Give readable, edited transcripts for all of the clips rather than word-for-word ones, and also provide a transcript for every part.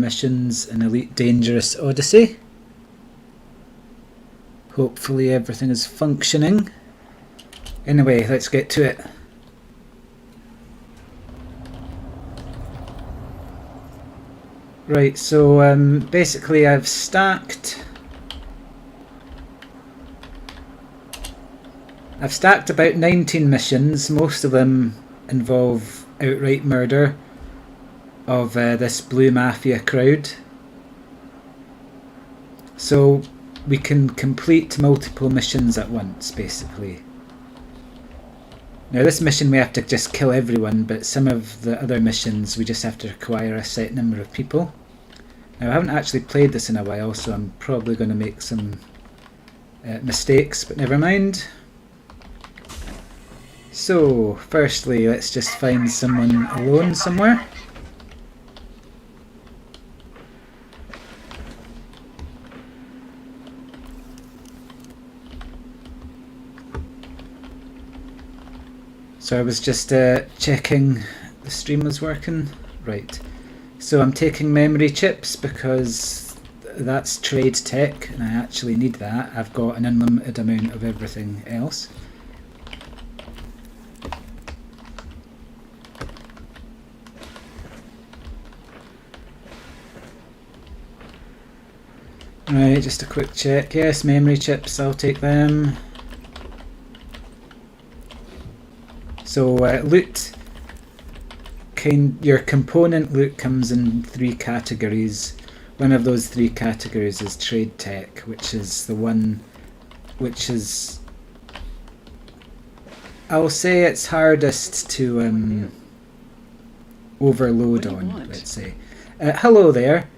missions in Elite Dangerous Odyssey. Hopefully everything is functioning. Anyway, let's get to it. Right, so basically I've stacked about 19 missions. Most of them involve outright murder of this blue mafia crowd. So we can complete multiple missions at once, basically. Now this mission we have to just kill everyone, but some of the other missions we just have to acquire a set number of people. Now I haven't actually played this in a while, so I'm probably going to make some mistakes, but never mind. So, firstly, let's just find someone alone somewhere. So I was just checking the stream was working. Right. So I'm taking memory chips because that's trade tech and I actually need that. I've got an unlimited amount of everything else. Right, just a quick check. Yes, memory chips, I'll take them. So loot, your component loot comes in 3 categories. One of those 3 categories is trade tech, which is the one which is, I'll say it's hardest to overload on, let's say. Hello there.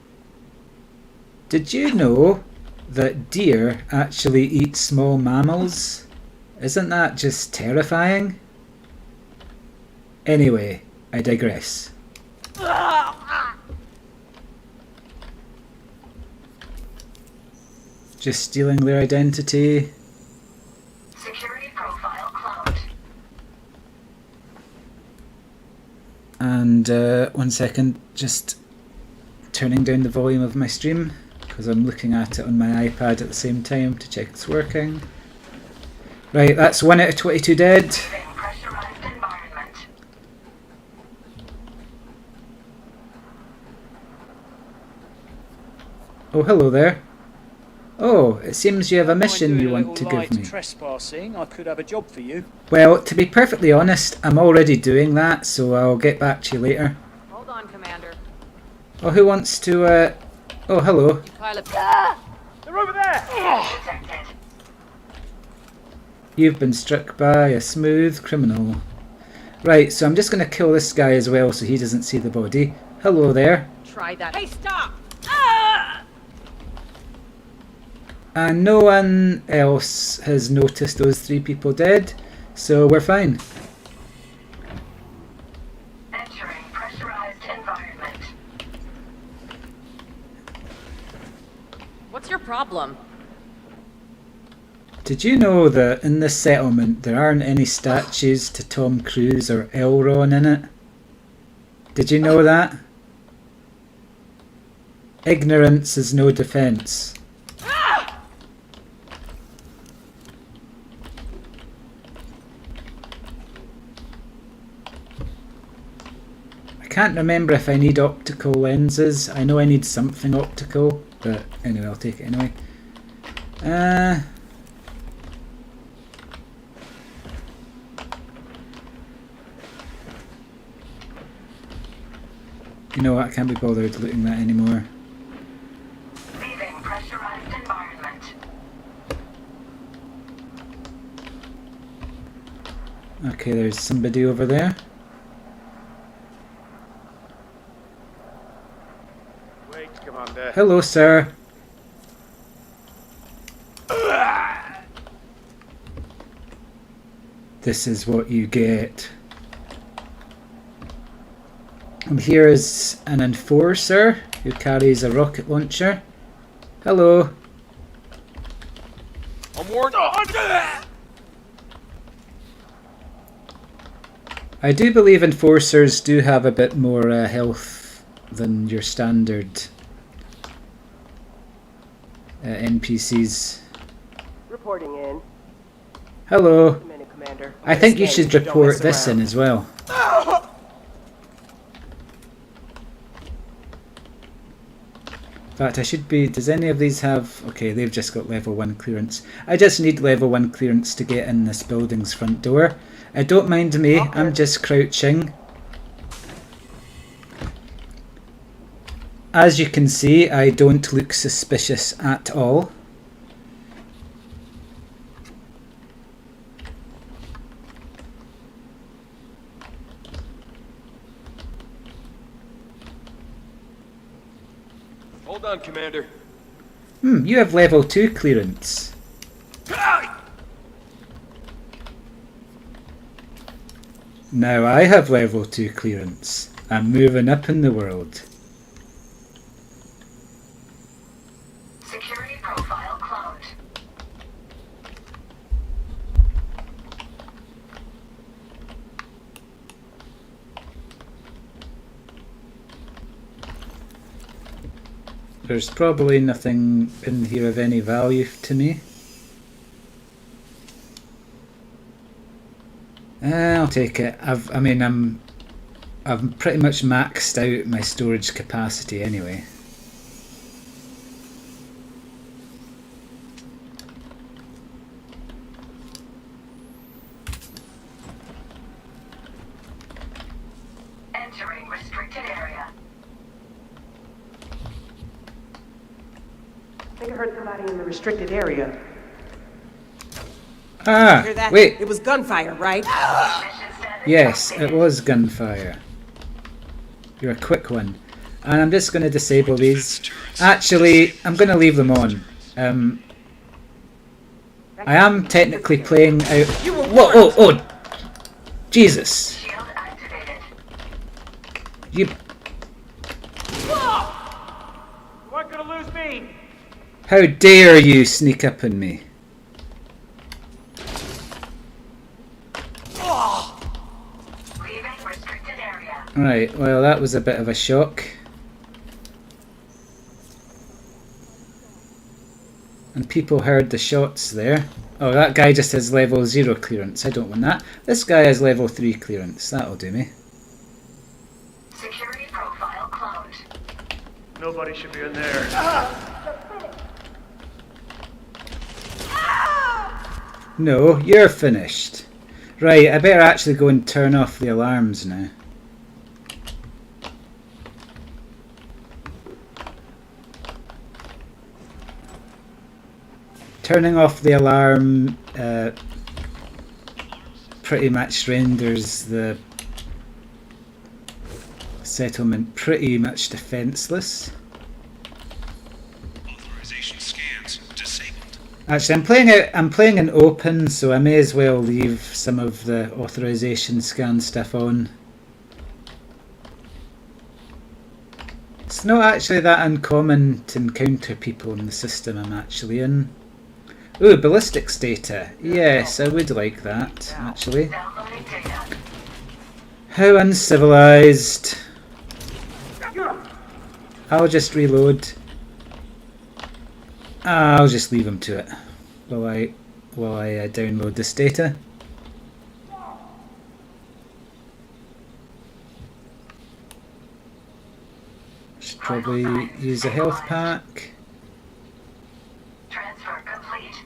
Did you know that deer actually eat small mammals? Isn't that just terrifying? Anyway, I digress. Just stealing their identity. Security profile cloned. And 1 second, just turning down the volume of my stream because I'm looking at it on my iPad at the same time to check it's working. Right, that's 1 out of 22 dead. Oh, hello there. Oh, it seems you have a mission you want to give me. Trespassing, I could have a job for you. Well, to be perfectly honest, I'm already doing that, so I'll get back to you later. Hold on, Commander. Oh, who wants to, oh, hello. They're over there! You've been struck by a smooth criminal. Right, so I'm just going to kill this guy as well so he doesn't see the body. Hello there. Try that. Hey, stop! And no one else has noticed those 3 people dead, so we're fine. Entering pressurized environment. What's your problem? Did you know that in this settlement there aren't any statues to Tom Cruise or Elron in it? Did you know that? Ignorance is no defense. I can't remember if I need optical lenses. I know I need something optical, but anyway, I'll take it anyway. You know what, I can't be bothered looting that anymore. Leaving pressurized environment. Okay, there's somebody over there. Wait, Commander. Hello, sir. This is what you get. And here is an enforcer who carries a rocket launcher. Hello. I'm warned. I do believe enforcers do have a bit more health than your standard NPCs. Reporting in. Hello. A minute, Commander. I think you should Don't report mess this in around. as well. In fact, I should be... Does any of these have... Okay, they've just got level 1 clearance. I just need level 1 clearance to get in this building's front door. Don't mind me, I'm just crouching. As you can see, I don't look suspicious at all. Hold on, Commander. You have level 2 clearance. Now I have level 2 clearance. I'm moving up in the world. Security profile cloned. There's probably nothing in here of any value to me. I'll take it. I've pretty much maxed out my storage capacity anyway. Entering restricted area. I think I heard somebody in the restricted area. Ah, Hear that? wait. It was gunfire, right? Mission status Yes, updated. it was gunfire. You're a quick one. And I'm just going to disable these. Actually, I'm going to leave them on. I am technically playing out... Whoa, oh! Jesus! Shield activated. You... You aren't gonna lose me! How dare you sneak up on me? Leaving restricted area. Right, well that was a bit of a shock. And people heard the shots there. Oh, that guy just has level 0 clearance. I don't want that. This guy has level 3 clearance. That'll do me. Security profile cloned. Nobody should be in there. No, you're finished. Right, I better actually go and turn off the alarms now. Turning off the alarm pretty much renders the settlement pretty much defenseless. Authorization scans disabled. Actually, I'm playing in open, so I may as well leave some of the authorization scan stuff on. It's not actually that uncommon to encounter people in the system I'm actually in. Ooh, ballistics data. Yes, I would like that, actually. Downloading data. How uncivilized. I'll just reload. I'll just leave him to it while I download this data. Should probably use a health pack. Transfer complete.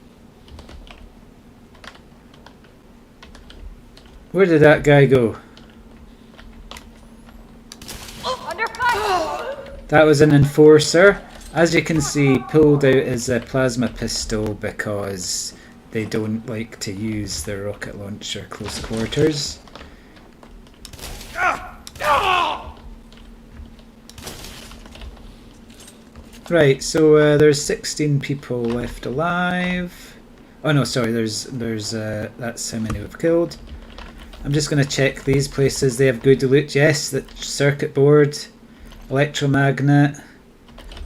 Where did that guy go? Under fire! That was an enforcer. As you can see, pulled out his plasma pistol because they don't like to use their rocket launcher close quarters. Right, so there's 16 people left alive. Oh no, sorry, there's that's how many we've killed. I'm just going to check these places. They have good loot. Yes, the circuit board, electromagnet,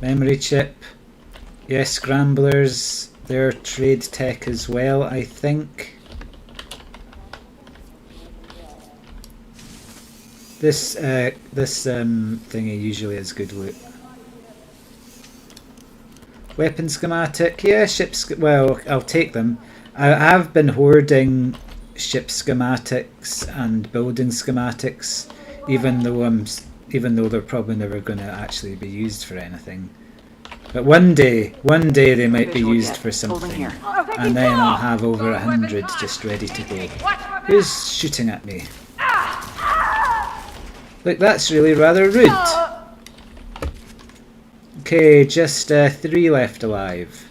memory chip. Yes, scramblers. They're trade tech as well, I think. This thingy usually has good loot. Weapon schematic, yeah, well, I'll take them. I have been hoarding ship schematics and building schematics, even though they're probably never going to actually be used for anything. But one day they might be used for something, and then I'll have over 100 just ready to go. Who's shooting at me? Look, that's really rather rude. Okay, just 3 left alive.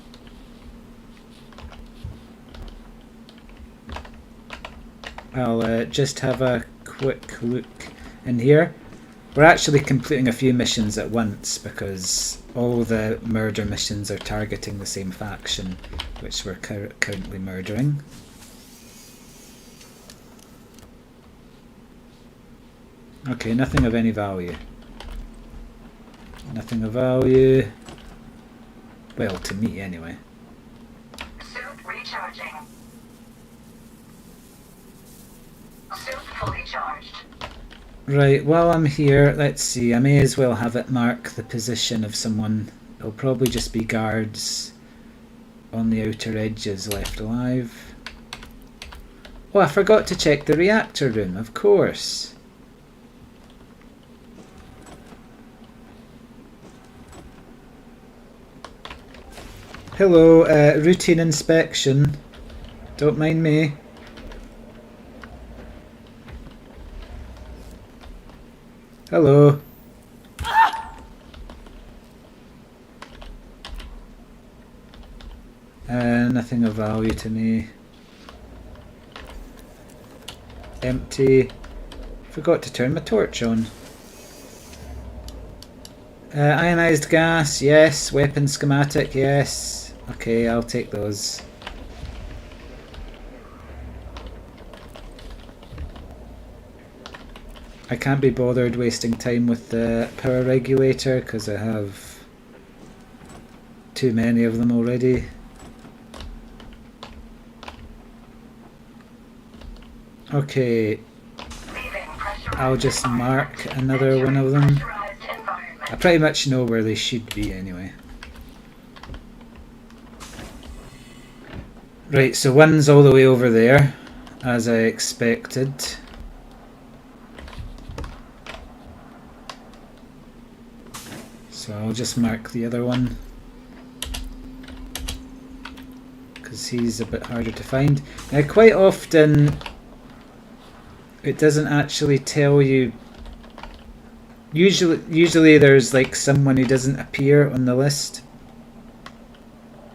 I'll just have a quick look in here. We're actually completing a few missions at once because all the murder missions are targeting the same faction, which we're currently murdering. Okay, nothing of any value. Nothing of value. Well, to me anyway. Suit recharging. Suit fully charged. Right, while I'm here, let's see, I may as well have it mark the position of someone. It'll probably just be guards on the outer edges left alive. Oh, I forgot to check the reactor room, of course. Hello, routine inspection. Don't mind me. Hello. Nothing of value to me. Empty. Forgot to turn my torch on. Ionized gas, yes. Weapon schematic, yes. Okay, I'll take those. I can't be bothered wasting time with the power regulator because I have too many of them already. Okay, I'll just mark another one of them. I pretty much know where they should be anyway. Right, so one's all the way over there, as I expected. So I'll just mark the other one, because he's a bit harder to find. Now quite often it doesn't actually tell you. Usually there's like someone who doesn't appear on the list,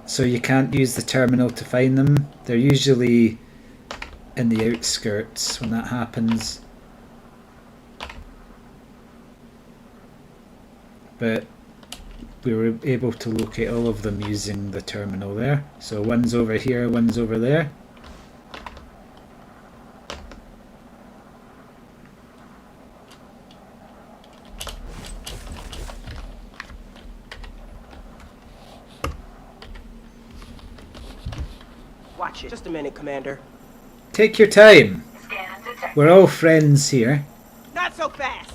so you can't use the terminal to find them. They're usually in the outskirts when that happens. But we were able to locate all of them using the terminal there. So one's over here, one's over there. Watch it. Just a minute, Commander. Take your time. Scan detected. We're all friends here. Not so fast!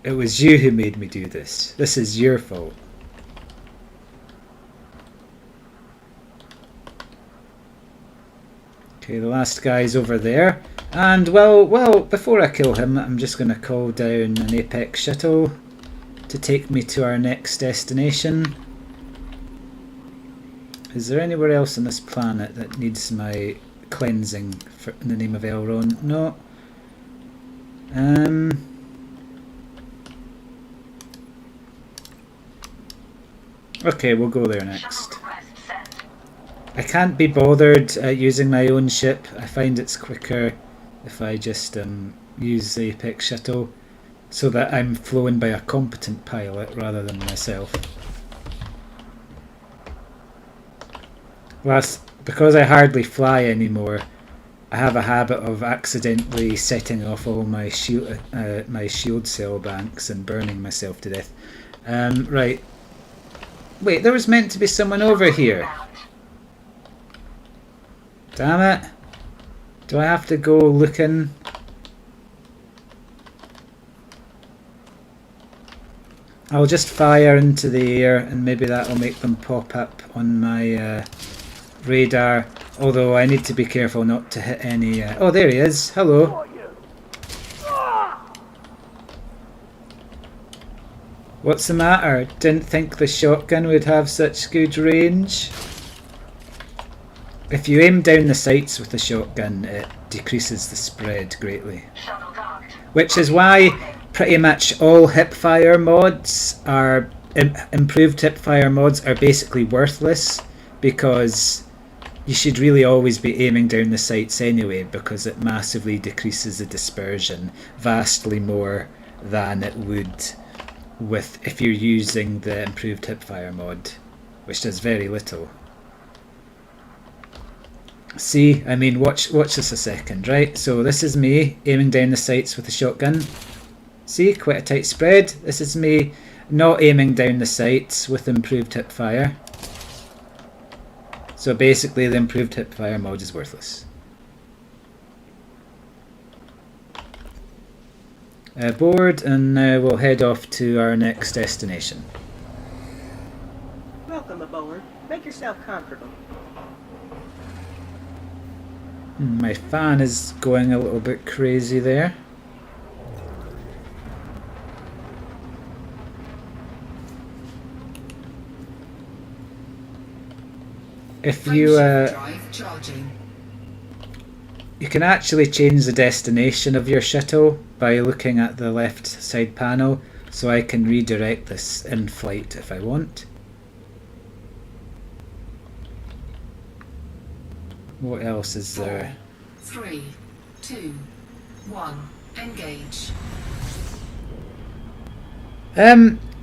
It was you who made me do this. This is your fault. Okay, the last guy's over there. And well, before I kill him, I'm just going to call down an Apex shuttle to take me to our next destination. Is there anywhere else on this planet that needs my cleansing in the name of Elrond? No. Okay, we'll go there next. Shuttle request sent. I can't be bothered using my own ship. I find it's quicker if I just use the Apex shuttle, so that I'm flown by a competent pilot rather than myself. Because I hardly fly anymore, I have a habit of accidentally setting off all my shield cell banks and burning myself to death. Right. Wait, there was meant to be someone over here. Damn it. Do I have to go looking? I'll just fire into the air and maybe that'll make them pop up on my radar. Although I need to be careful not to hit any... oh, there he is. Hello. What's the matter? Didn't think the shotgun would have such good range. If you aim down the sights with the shotgun, it decreases the spread greatly. Shuttle docked. Which is why pretty much all hipfire mods are... improved hipfire mods are basically worthless, because you should really always be aiming down the sights anyway, because it massively decreases the dispersion, vastly more than it would with if you're using the improved hipfire mod, which does very little. See, I mean, watch this a second, right? So this is me aiming down the sights with the shotgun. See, quite a tight spread. This is me not aiming down the sights with improved hipfire. So basically the improved hipfire mod is worthless. Board, and now we'll head off to our next destination. Welcome aboard. Make yourself comfortable. My fan is going a little bit crazy there. If you you can actually change the destination of your shuttle by looking at the left side panel, so I can redirect this in flight if I want. What else is there? 3, 2, 1, engage.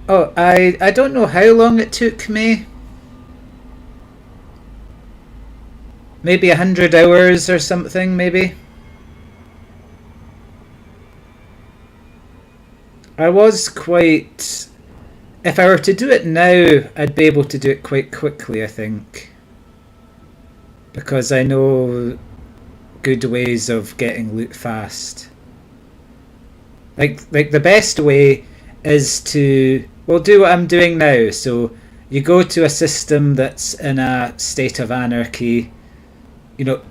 Oh, I don't know how long it took me. Maybe 100 hours or something, maybe. I was quite... If I were to do it now, I'd be able to do it quite quickly, I think. Because I know good ways of getting loot fast. Like the best way is to... Well, do what I'm doing now. So you go to a system that's in a state of anarchy, you know,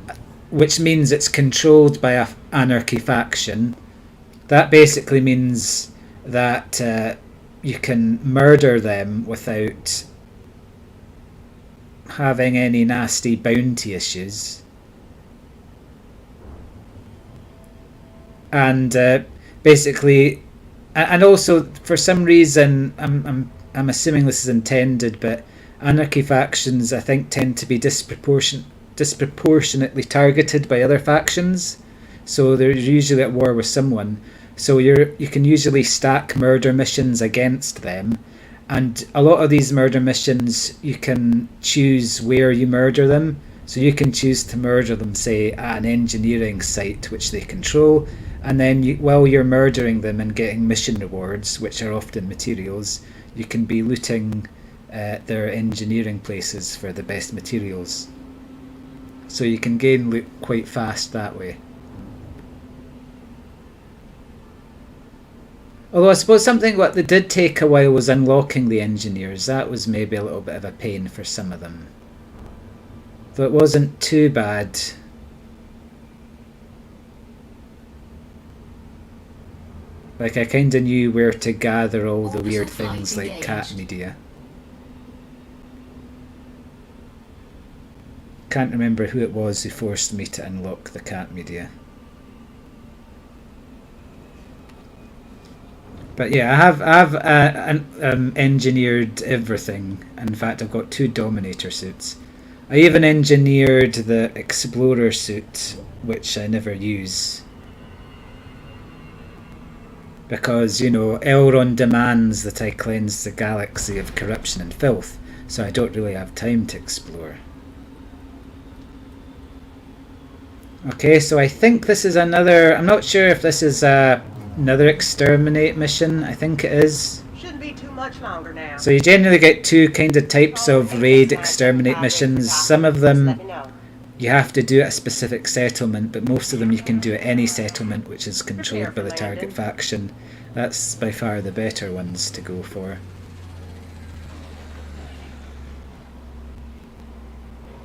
which means it's controlled by an anarchy faction. That basically means that you can murder them without having any nasty bounty issues. And basically, and also for some reason, I'm assuming this is intended, but anarchy factions I think tend to be disproportionately targeted by other factions, so they're usually at war with someone. So you can usually stack murder missions against them, and a lot of these murder missions you can choose where you murder them. So you can choose to murder them, say, at an engineering site which they control, and then while you're murdering them and getting mission rewards, which are often materials, you can be looting their engineering places for the best materials. So you can gain loot quite fast that way. Although I suppose something what they did take a while was unlocking the engineers. That was maybe a little bit of a pain for some of them. Though it wasn't too bad. Like, I kinda knew where to gather all the weird things like cat media. Can't remember who it was who forced me to unlock the cat media. But yeah, I have engineered everything. In fact, I've got 2 Dominator suits. I even engineered the Explorer suit, which I never use. Because, you know, Elrond demands that I cleanse the galaxy of corruption and filth, so I don't really have time to explore. Okay, so I think this is another... I'm not sure if this is another exterminate mission. I think it is. Shouldn't be too much longer now. So you generally get 2 kind of types of raid exterminate missions. Some of them you have to do at a specific settlement, but most of them you can do at any settlement which is controlled by the target faction. That's by far the better ones to go for.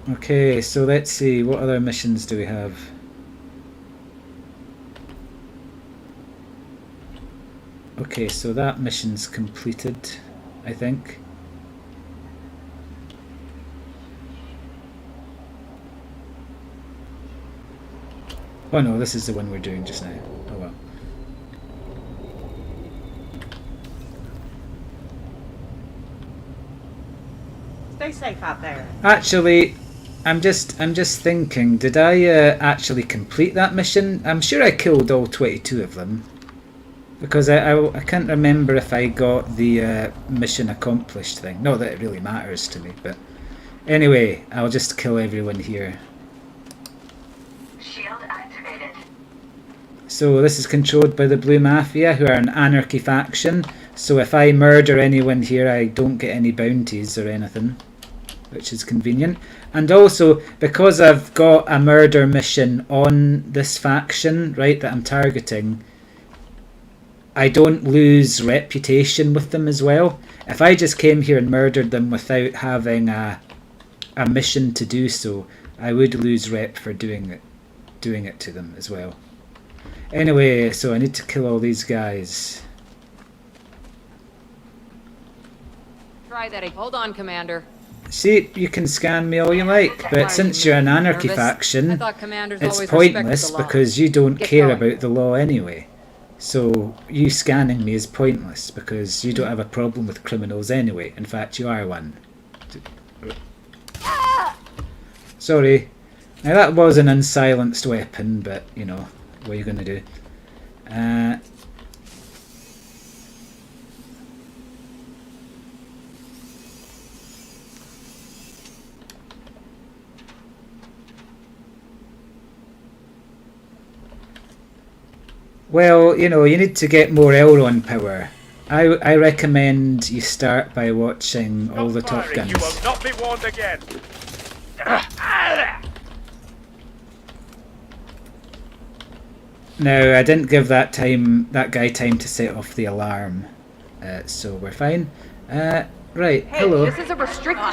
Okay, so let's see, what other missions do we have? Okay, so that mission's completed, I think. Oh no, this is the one we're doing just now. Oh well. Stay safe out there. Actually, I'm just thinking, did I actually complete that mission? I'm sure I killed all 22 of them. Because I can't remember if I got the mission accomplished thing. Not that it really matters to me, but anyway, I'll just kill everyone here. Shield activated. So this is controlled by the Blue Mafia, who are an anarchy faction. So if I murder anyone here, I don't get any bounties or anything, which is convenient. And also, because I've got a murder mission on this faction, right, that I'm targeting, I don't lose reputation with them as well. If I just came here and murdered them without having a mission to do so, I would lose rep for doing it to them as well. Anyway, so I need to kill all these guys. Try that. Hold on, Commander. See, you can scan me all you like, but since you're an anarchy Nervous? I faction, thought commanders it's always respected pointless the law. because you don't Get care going. about the law anyway. So you scanning me is pointless because you don't have a problem with criminals anyway. In fact, you are one. Sorry. Now that was an unsilenced weapon, but you know, what are you going to do? Well, you know, you need to get more Elron power. I recommend you start by watching all the Top Guns. You will not be warned again. Now, I didn't give that guy time to set off the alarm, so we're fine. Right, Hey, hello. this is a restricted.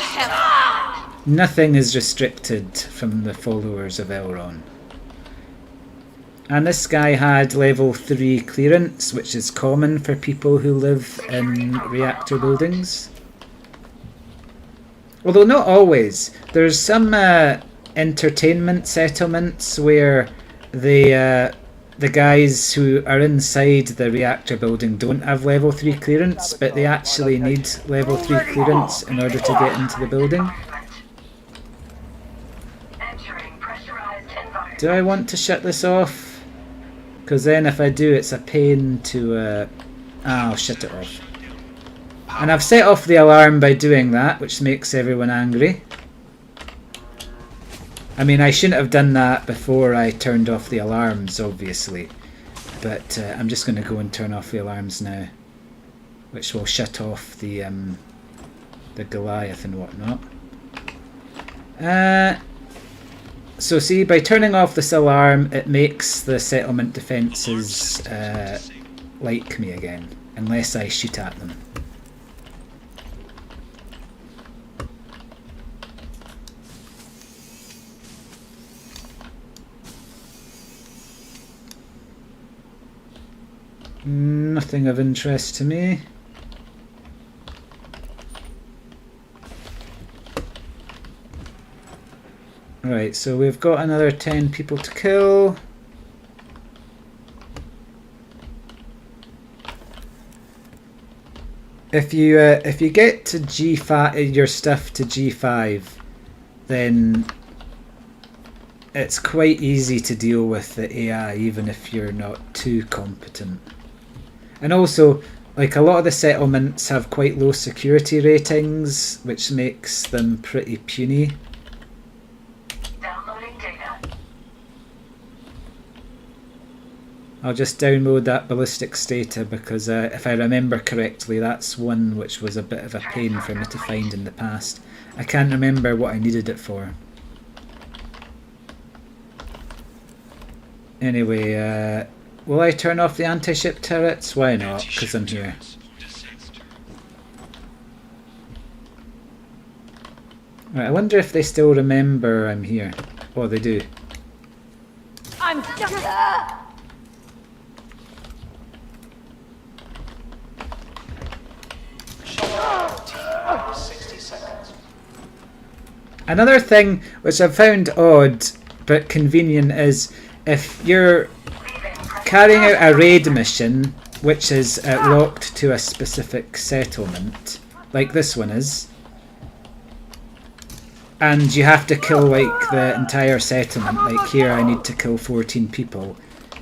Nothing is restricted from the followers of Elron. And this guy had level 3 clearance, which is common for people who live in reactor buildings. Although not always. There's some entertainment settlements where the guys who are inside the reactor building don't have level 3 clearance, but they actually need level 3 clearance in order to get into the building. Entering pressurized environment. Do I want to shut this off? Because then if I do, it's a pain to... I'll shut it off. And I've set off the alarm by doing that, which makes everyone angry. I mean, I shouldn't have done that before I turned off the alarms, obviously. But I'm just going to go and turn off the alarms now, which will shut off the Goliath and whatnot. So see, by turning off this alarm, it makes the settlement defences like me again, unless I shoot at them. Nothing of interest to me. Right, so we've got another 10 people to kill. If you get to G5, your stuff to G5, then it's quite easy to deal with the AI, even if you're not too competent. And also, like, a lot of the settlements have quite low security ratings, which makes them pretty puny. Downloading data. I'll just download that ballistics data because if I remember correctly, that's one which was a bit of a pain for me to find in the past. I can't remember what I needed it for. Anyway, Will I turn off the anti-ship turrets? Why not? Because I'm here. Right, I wonder if they still remember I'm here. Oh, they do. I'm stuck. Another thing which I've found odd but convenient is if you're carrying out a raid mission which is locked to a specific settlement, like this one is, and you have to kill like the entire settlement, like here I need to kill 14 people.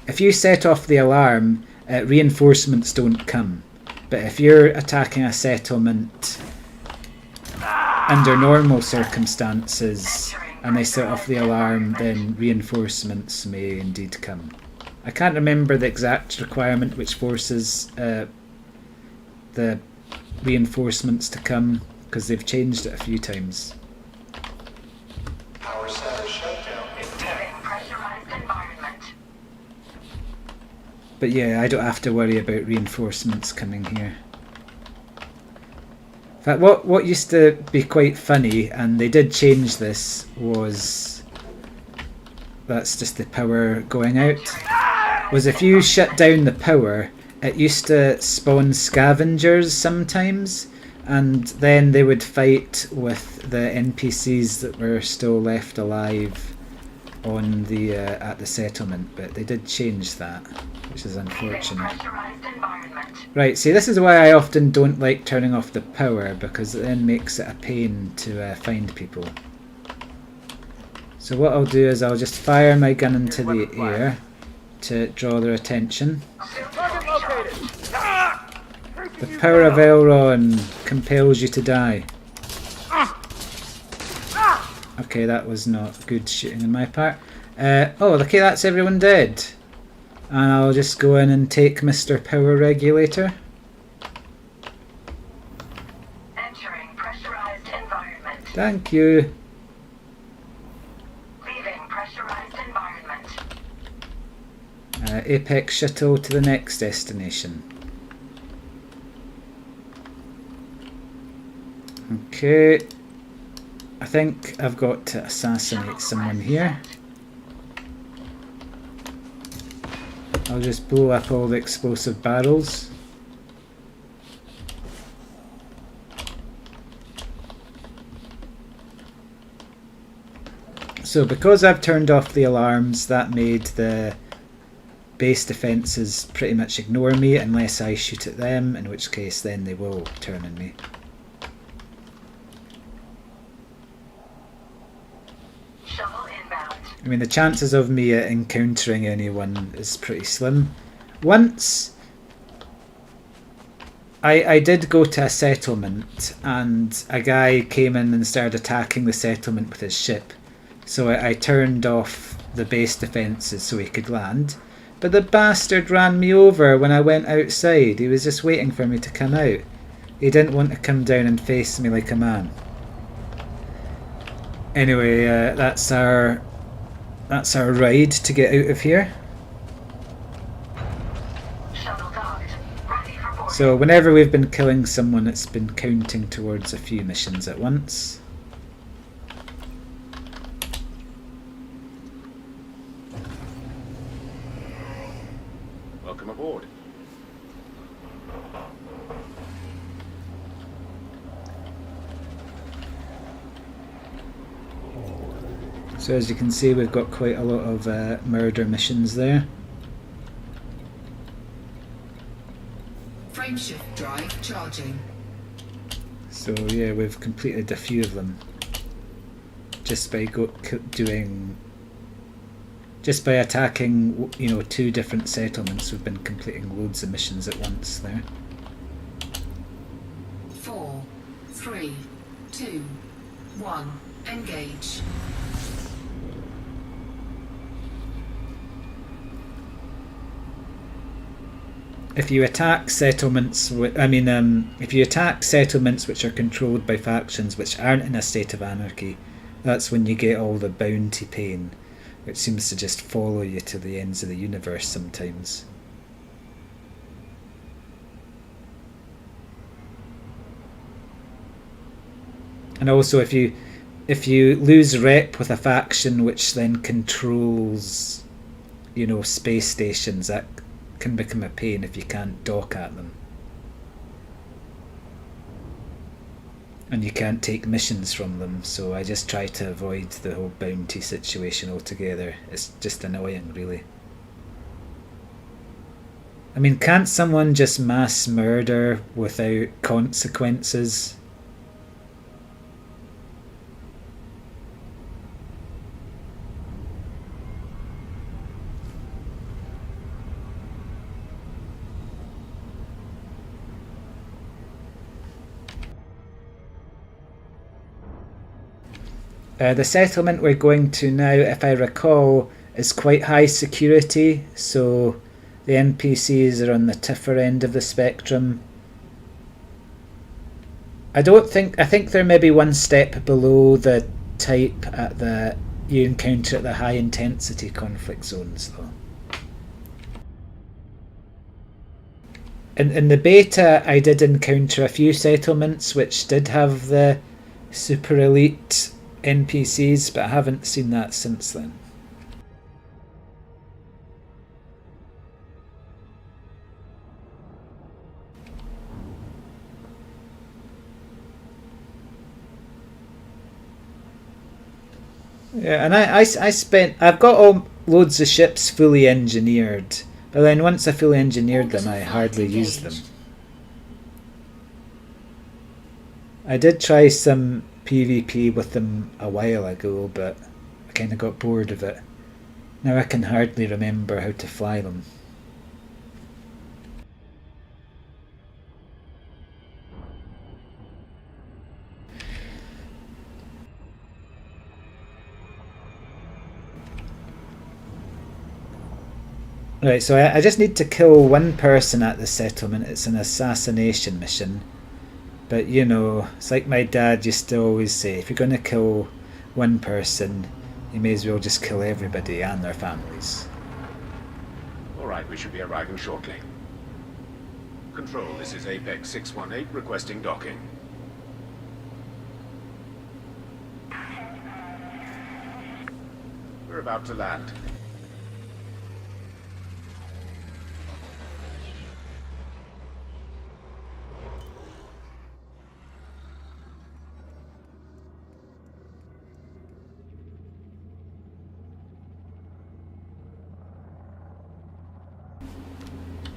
If you set off the alarm, reinforcements don't come. But if you're attacking a settlement under normal circumstances and they set off the alarm, then reinforcements may indeed come. I can't remember the exact requirement which forces the reinforcements to come, because they've changed it a few times. Power center shutdown in 10. Pressurized environment. But yeah, I don't have to worry about reinforcements coming here. In fact, what used to be quite funny, and they did change this, was... That's just the power going out. Was if you shut down the power, it used to spawn scavengers sometimes, and then they would fight with the NPCs that were still left alive on the at the settlement, but they did change that, which is unfortunate. Pressurized environment. Right, see, this is why I often don't like turning off the power, because it then makes it a pain to find people. So what I'll do is I'll just fire my gun into the air to draw their attention. Target located. Ah! The power of Elrond compels you to die. Okay, that was not good shooting on my part. Oh, okay, that's everyone dead. And I'll just go in and take Mr. Power Regulator. Entering pressurized environment. Thank you. Leaving pressurized environment. Apex Shuttle to the next destination. Okay. I think I've got to assassinate someone here. I'll just blow up all the explosive barrels. So because I've turned off the alarms, that made the base defences pretty much ignore me unless I shoot at them, in which case then they will turn on me. Shuttle inbound. I mean, the chances of me encountering anyone is pretty slim. Once I did go to a settlement and a guy came in and started attacking the settlement with his ship. So I turned off the base defences so he could land. But the bastard ran me over when I went outside. He was just waiting for me to come out. He didn't want to come down and face me like a man. Anyway, that's our ride to get out of here. Shuttle docked. Ready for boarding. So whenever we've been killing someone, it's been counting towards a few missions at once. Welcome aboard. So as you can see, we've got quite a lot of murder missions there. Frameshift drive charging. So yeah, we've completed a few of them just by just by attacking, you know, 2 different settlements. We've been completing loads of missions at once there. 4, 3, 2, 1. Engage. If you attack settlements, if you attack settlements which are controlled by factions which aren't in a state of anarchy, that's when you get all the bounty pain, which seems to just follow you to the ends of the universe sometimes. And also, if you lose rep with a faction which then controls, you know, space stations, that can become a pain if you can't dock at them. And you can't take missions from them, so I just try to avoid the whole bounty situation altogether. It's just annoying, really. I mean, can't someone just mass murder without consequences? The settlement we're going to now, if I recall, is quite high security, so the NPCs are on the tougher end of the spectrum. I think they're maybe one step below the type you encounter at the high intensity conflict zones, though. In the beta, I did encounter a few settlements which did have the super elite NPCs, but I haven't seen that since then. Yeah, and I've got loads of ships fully engineered, but then once I fully engineered them, I hardly use them. I did try some PvP with them a while ago, but I kind of got bored of it. Now I can hardly remember how to fly them. Right, so I just need to kill one person at the settlement. It's an assassination mission. But, you know, it's like my dad used to always say, if you're going to kill one person, you may as well just kill everybody and their families. Alright, we should be arriving shortly. Control, this is Apex 618 requesting docking. We're about to land.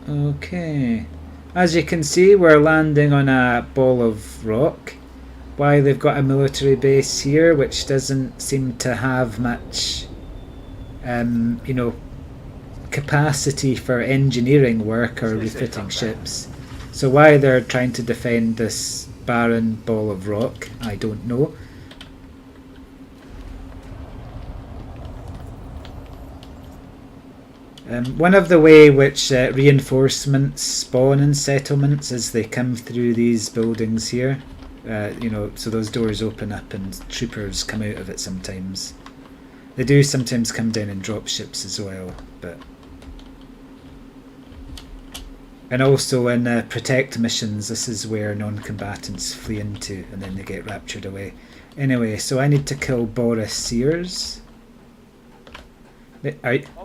Okay, as you can see, we're landing on a ball of rock. Why they've got a military base here, which doesn't seem to have much, you know, capacity for engineering work or refitting ships. So why they're trying to defend this barren ball of rock, I don't know. One of the way which reinforcements spawn in settlements is they come through these buildings here. You know, so those doors open up and troopers come out of it sometimes. They do sometimes come down in drop ships as well, but... And also in protect missions, this is where non-combatants flee into and then they get raptured away. Anyway, so I need to kill Boris Sears.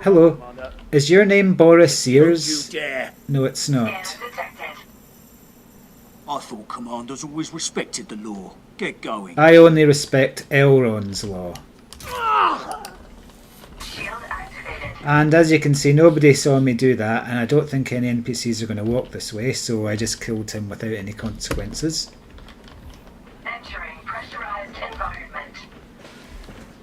Hello, is your name Boris Sears? No, it's not. I thought commanders always respected the law. Get going. I only respect Elrond's law. Shield activated. And as you can see, nobody saw me do that, and I don't think any NPCs are going to walk this way, so I just killed him without any consequences. Entering pressurized environment.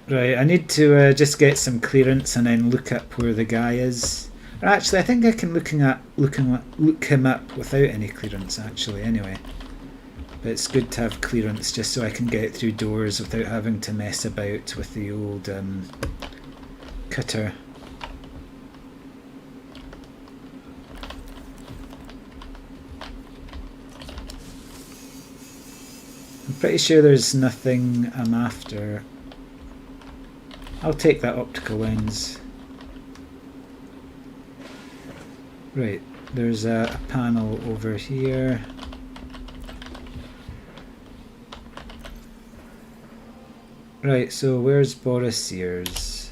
Right, I need to just get some clearance and then look up where the guy is. Or actually, I think I can look him up without any clearance, actually, anyway. But it's good to have clearance just so I can get through doors without having to mess about with the old cutter. I'm pretty sure there's nothing I'm after. I'll take that optical lens. Right, there's a panel over here. Right, so where's Boris Sears?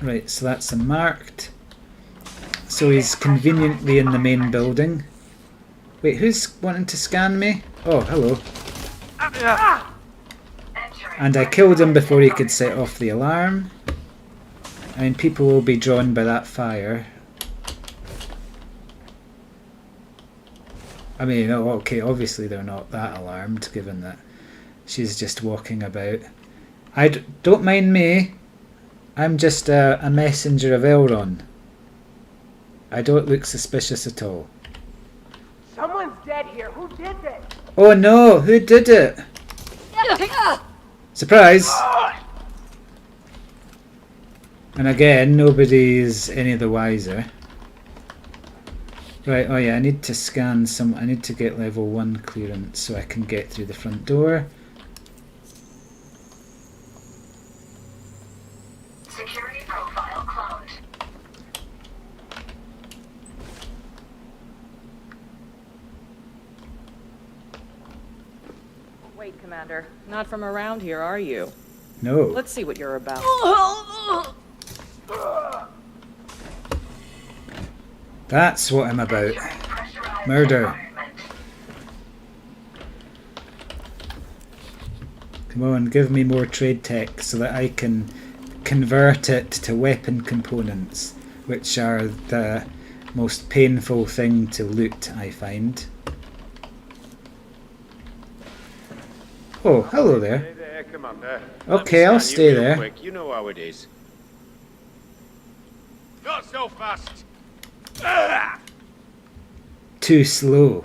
Right, so that's marked. So he's conveniently in the main building. Wait, who's wanting to scan me? Oh, hello. And I killed him before he could set off the alarm. I mean, people will be drawn by that fire. I mean, oh, okay, obviously they're not that alarmed, given that she's just walking about. Don't mind me. I'm just a messenger of Elron. I don't look suspicious at all. Someone's dead here. Who did this? Oh no, who did it? Surprise! And again, nobody's any the wiser. Right, oh yeah, I need to scan some, I need to get level 1 clearance so I can get through the front door. Security profile cloned. Wait, Commander. Not from around here, are you? No. Let's see what you're about. That's what I'm about. Pressurized Murder. environment. Come on, give me more trade tech so that I can convert it to weapon components, which are the most painful thing to loot, I find. Oh, hello there. Stay there, Commander. Okay, I'll stay there. Quick. You know how it is. Not so fast. Too slow.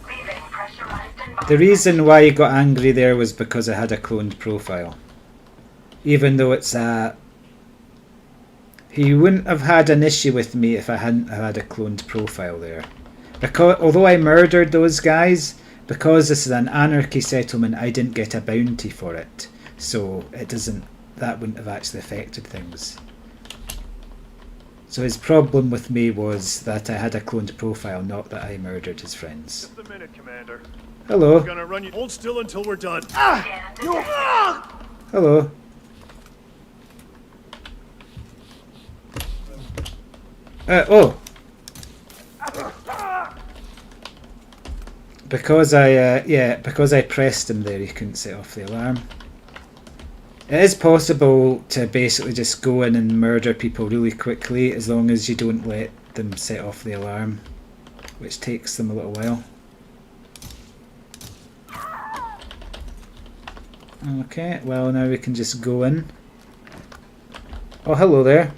Leaving pressurized environment. The reason why he got angry there was because I had a cloned profile. Even though it's a... He wouldn't have had an issue with me if I hadn't had a cloned profile there. Because although I murdered those guys, because this is an anarchy settlement, I didn't get a bounty for it. So it doesn't... That wouldn't have actually affected things. So his problem with me was that I had a cloned profile, not that I murdered his friends. Just a minute, Commander. Hello. We're gonna run you. Hold still until we're done. Scan detected. Hello. Oh. Because I pressed him there, he couldn't set off the alarm. It is possible to basically just go in and murder people really quickly as long as you don't let them set off the alarm, which takes them a little while. Okay, well now we can just go in. Oh, hello there.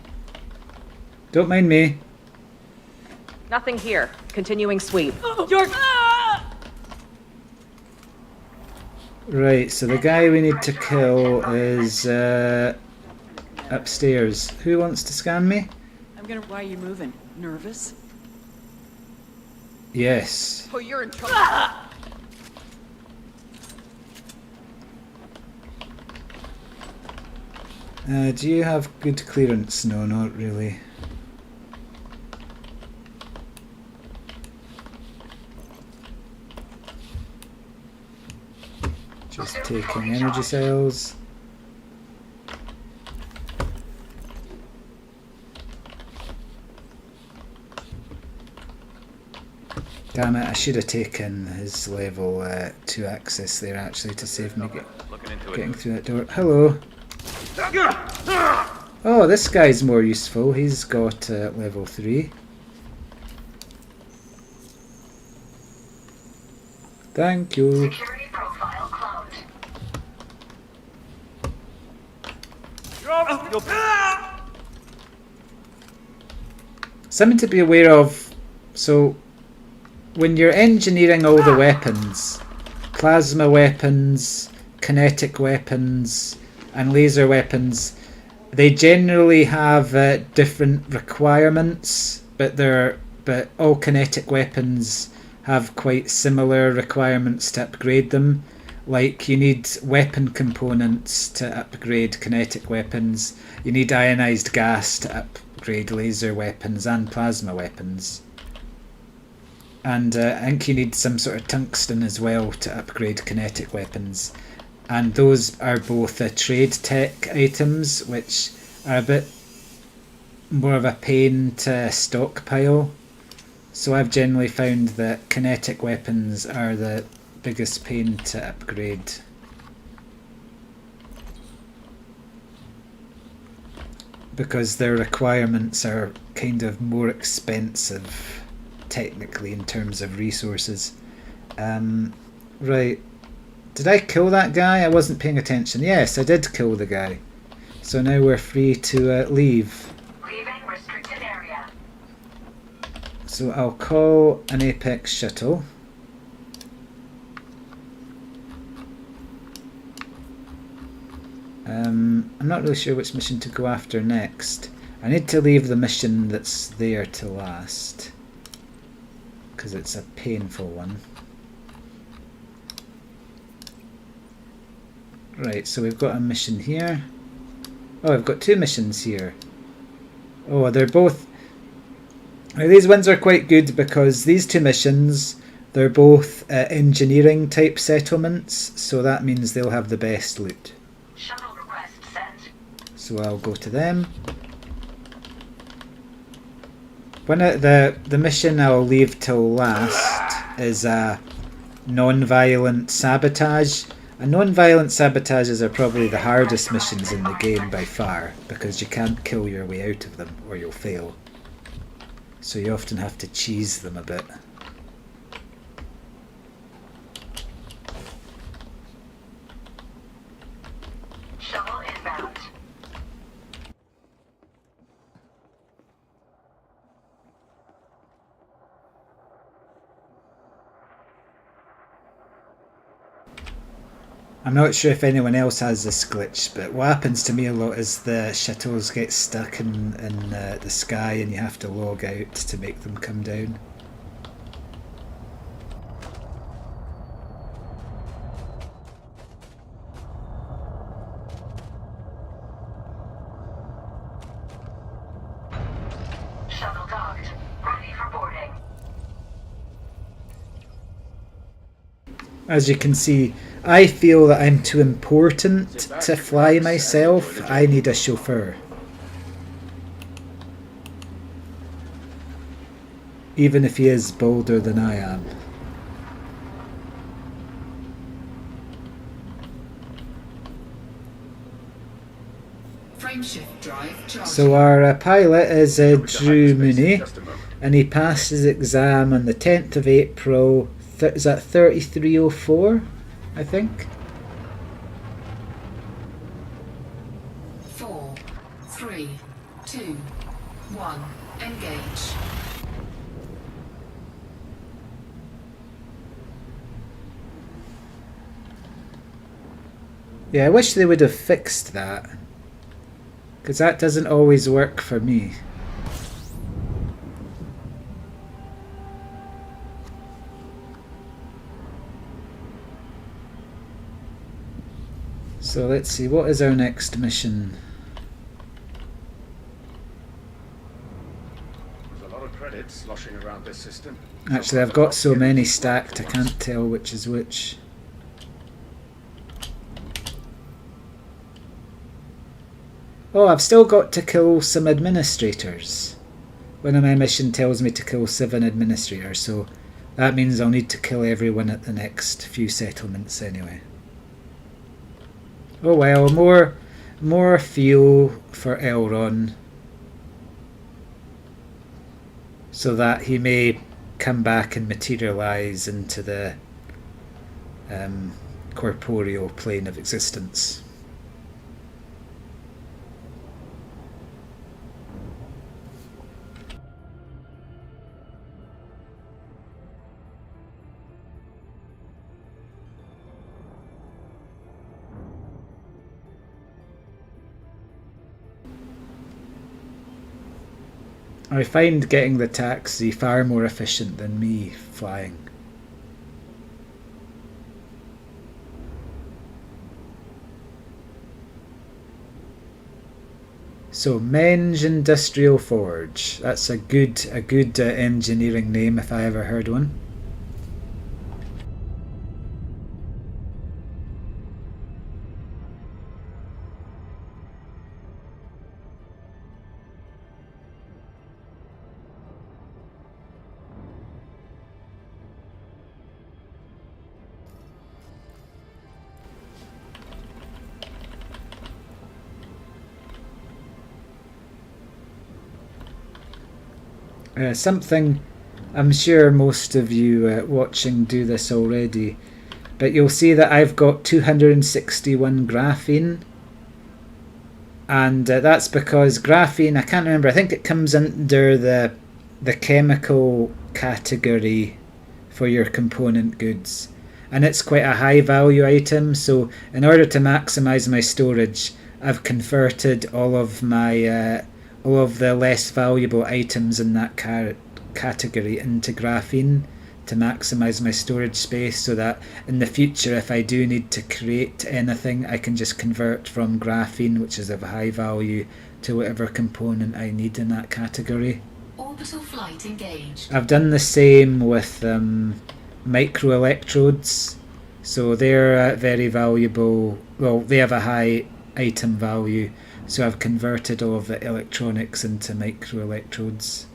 Don't mind me. Nothing here. Continuing sweep. Right, so the guy we need to kill is upstairs. Who wants to scan me? Why are you moving? Nervous? Yes. Oh, you're in trouble. Do you have good clearance? No, not really. Just taking energy cells. Damn it, I should have taken his level 2 access there actually to save me getting through that door. Hello. Oh, this guy's more useful. He's got level 3. Thank you. Security profile cloned. Something to be aware of. So, when you're engineering all the weapons, plasma weapons, kinetic weapons, and laser weapons, they generally have different requirements, but all kinetic weapons have quite similar requirements to upgrade them. Like, you need weapon components to upgrade kinetic weapons, you need ionized gas to upgrade laser weapons and plasma weapons. And I think you need some sort of tungsten as well to upgrade kinetic weapons. And those are both trade tech items, which are a bit more of a pain to stockpile. So I've generally found that kinetic weapons are the biggest pain to upgrade. Because their requirements are kind of more expensive technically in terms of resources. Right, did I kill that guy? I wasn't paying attention. Yes, I did kill the guy. So now we're free to leave. Leaving restricted area. So I'll call an Apex shuttle. I'm not really sure which mission to go after next. I need to leave the mission that's there to last, because it's a painful one. Right, so we've got a mission here. Oh, I've got two missions here. Oh, they're both... These ones are quite good because these two missions, they're both engineering type settlements, so that means they'll have the best loot. Shuttle request sent. So I'll go to them. One of the mission I'll leave till last is a non-violent sabotage. And non-violent sabotages are probably the hardest missions in the game by far, because you can't kill your way out of them or you'll fail. So you often have to cheese them a bit. Shuttle inbound. I'm not sure if anyone else has this glitch, but what happens to me a lot is the shuttles get stuck in the sky and you have to log out to make them come down. Shuttle docked. Ready for boarding. As you can see, I feel that I'm too important to fly myself. I need a chauffeur. Even if he is bolder than I am. Frameshift drive charging. So our pilot is Drew Mooney, and he passed his exam on the 10th of April. Is that 3304? I think. 4, 3, 2, 1, engage. Yeah, I wish they would have fixed that, because that doesn't always work for me. So let's see, what is our next mission? There's a lot of credits sloshing around this system. Actually, I've got so many stacked I can't tell which is which. Oh, I've still got to kill some administrators. One of my mission tells me to kill 7 administrators, so that means I'll need to kill everyone at the next few settlements anyway. Oh well, more fuel for Elron, so that he may come back and materialise into the corporeal plane of existence. I find getting the taxi far more efficient than me flying. So Menge Industrial Forge. That's a good engineering name if I ever heard one. Something I'm sure most of you watching do this already, but you'll see that I've got 261 graphene, and that's because graphene, I can't remember, I think it comes under the chemical category for your component goods, and it's quite a high value item. So in order to maximize my storage, I've converted all of my all of the less valuable items in that category into graphene to maximize my storage space, so that in the future if I do need to create anything, I can just convert from graphene, which is of high value, to whatever component I need in that category. Orbital flight engaged. I've done the same with microelectrodes, so they're very valuable. Well, they have a high item value, so I've converted all of the electronics into microelectrodes.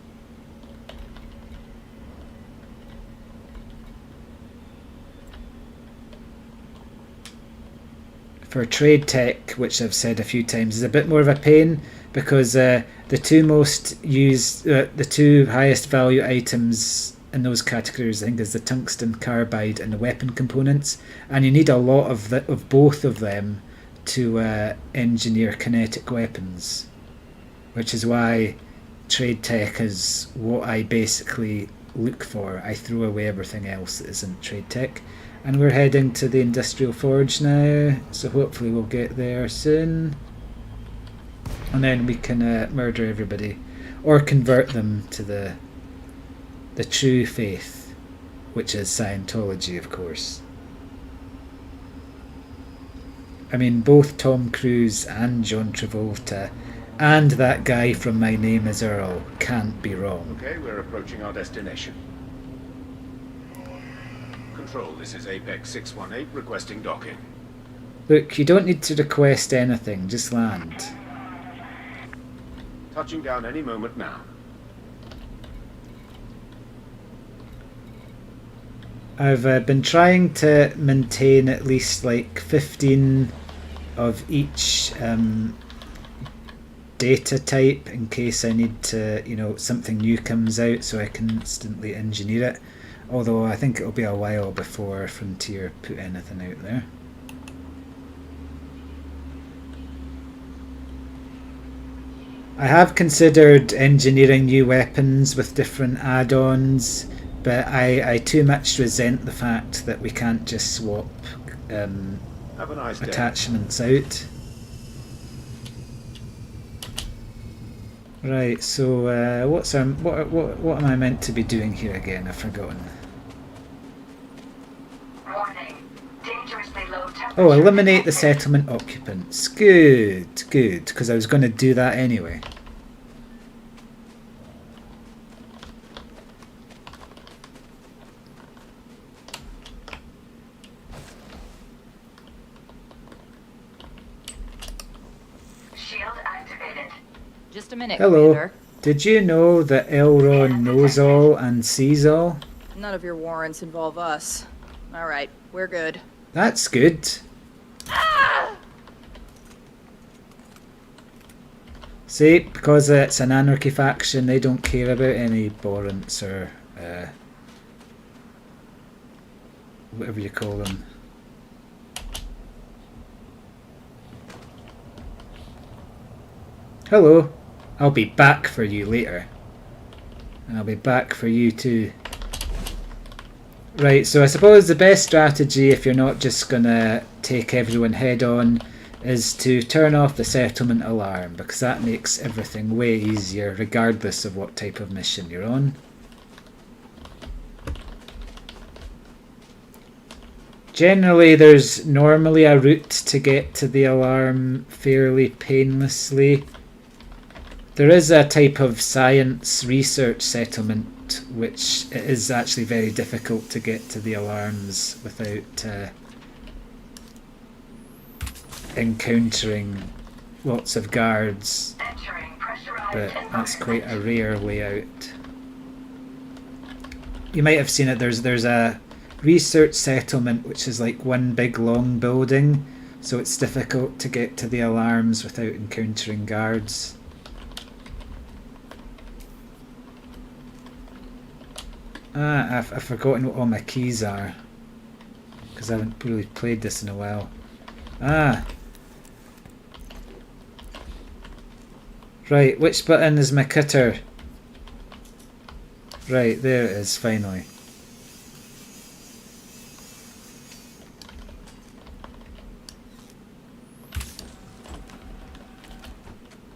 For trade tech, which I've said a few times, is a bit more of a pain, because the two highest value items in those categories, I think, is the tungsten carbide and the weapon components, and you need a lot of both of them to engineer kinetic weapons, which is why trade tech is what I basically look for. I throw away everything else that isn't trade tech. And we're heading to the industrial forge now, so hopefully we'll get there soon, and then we can murder everybody, or convert them to the true faith, which is Scientology, of course. I mean, both Tom Cruise and John Travolta and that guy from My Name is Earl can't be wrong. Okay, we're approaching our destination. Control, this is Apex 618 requesting docking. Look, you don't need to request anything, just land. Touching down any moment now. I've been trying to maintain at least like 15 of each data type in case I need to, something new comes out, so I can instantly engineer it. Although I think it'll be a while before Frontier put anything out there. I have considered engineering new weapons with different add-ons, but I too much resent the fact that we can't just swap Have a nice day. attachments out. Right, so what am I meant to be doing here again? I've forgotten. Warning. Dangerously low temperature. Oh, eliminate the settlement occupants. Good, because I was going to do that anyway. Shield activated. Just a minute, Hello. Commander. Did you know that Elron knows all and sees all? None of your warrants involve us. All right, we're good. That's good. See, because it's an anarchy faction, they don't care about any warrants or whatever you call them. Hello. I'll be back for you later. And I'll be back for you too. Right, so I suppose the best strategy, if you're not just gonna take everyone head on, is to turn off the settlement alarm, because that makes everything way easier regardless of what type of mission you're on. Generally there's normally a route to get to the alarm fairly painlessly. There is a type of science research settlement which it is actually very difficult to get to the alarms without encountering lots of guards, Entering pressurized but that's quite a environment. rare way out. You might have seen it, there's a research settlement which is like one big long building, so it's difficult to get to the alarms without encountering guards. Ah, I've forgotten what all my keys are, because I haven't really played this in a while. Ah! Right, which button is my cutter? Right, there it is, finally.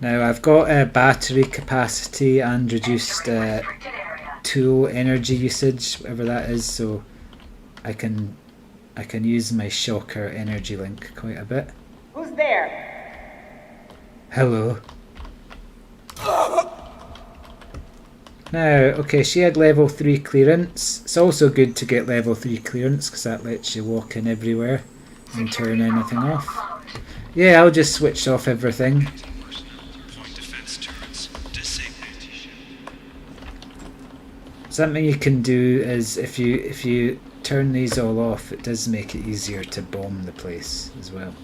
Now I've got battery capacity and reduced Restricted area. tool energy usage, whatever that is, so I can use my shocker energy link quite a bit. Who's there? Hello. Now, okay, she had level 3 clearance. It's also good to get level 3 clearance because that lets you walk in everywhere and turn anything off. Closed. Yeah, I'll just switch off everything. Something you can do is if you turn these all off, it does make it easier to bomb the place as well.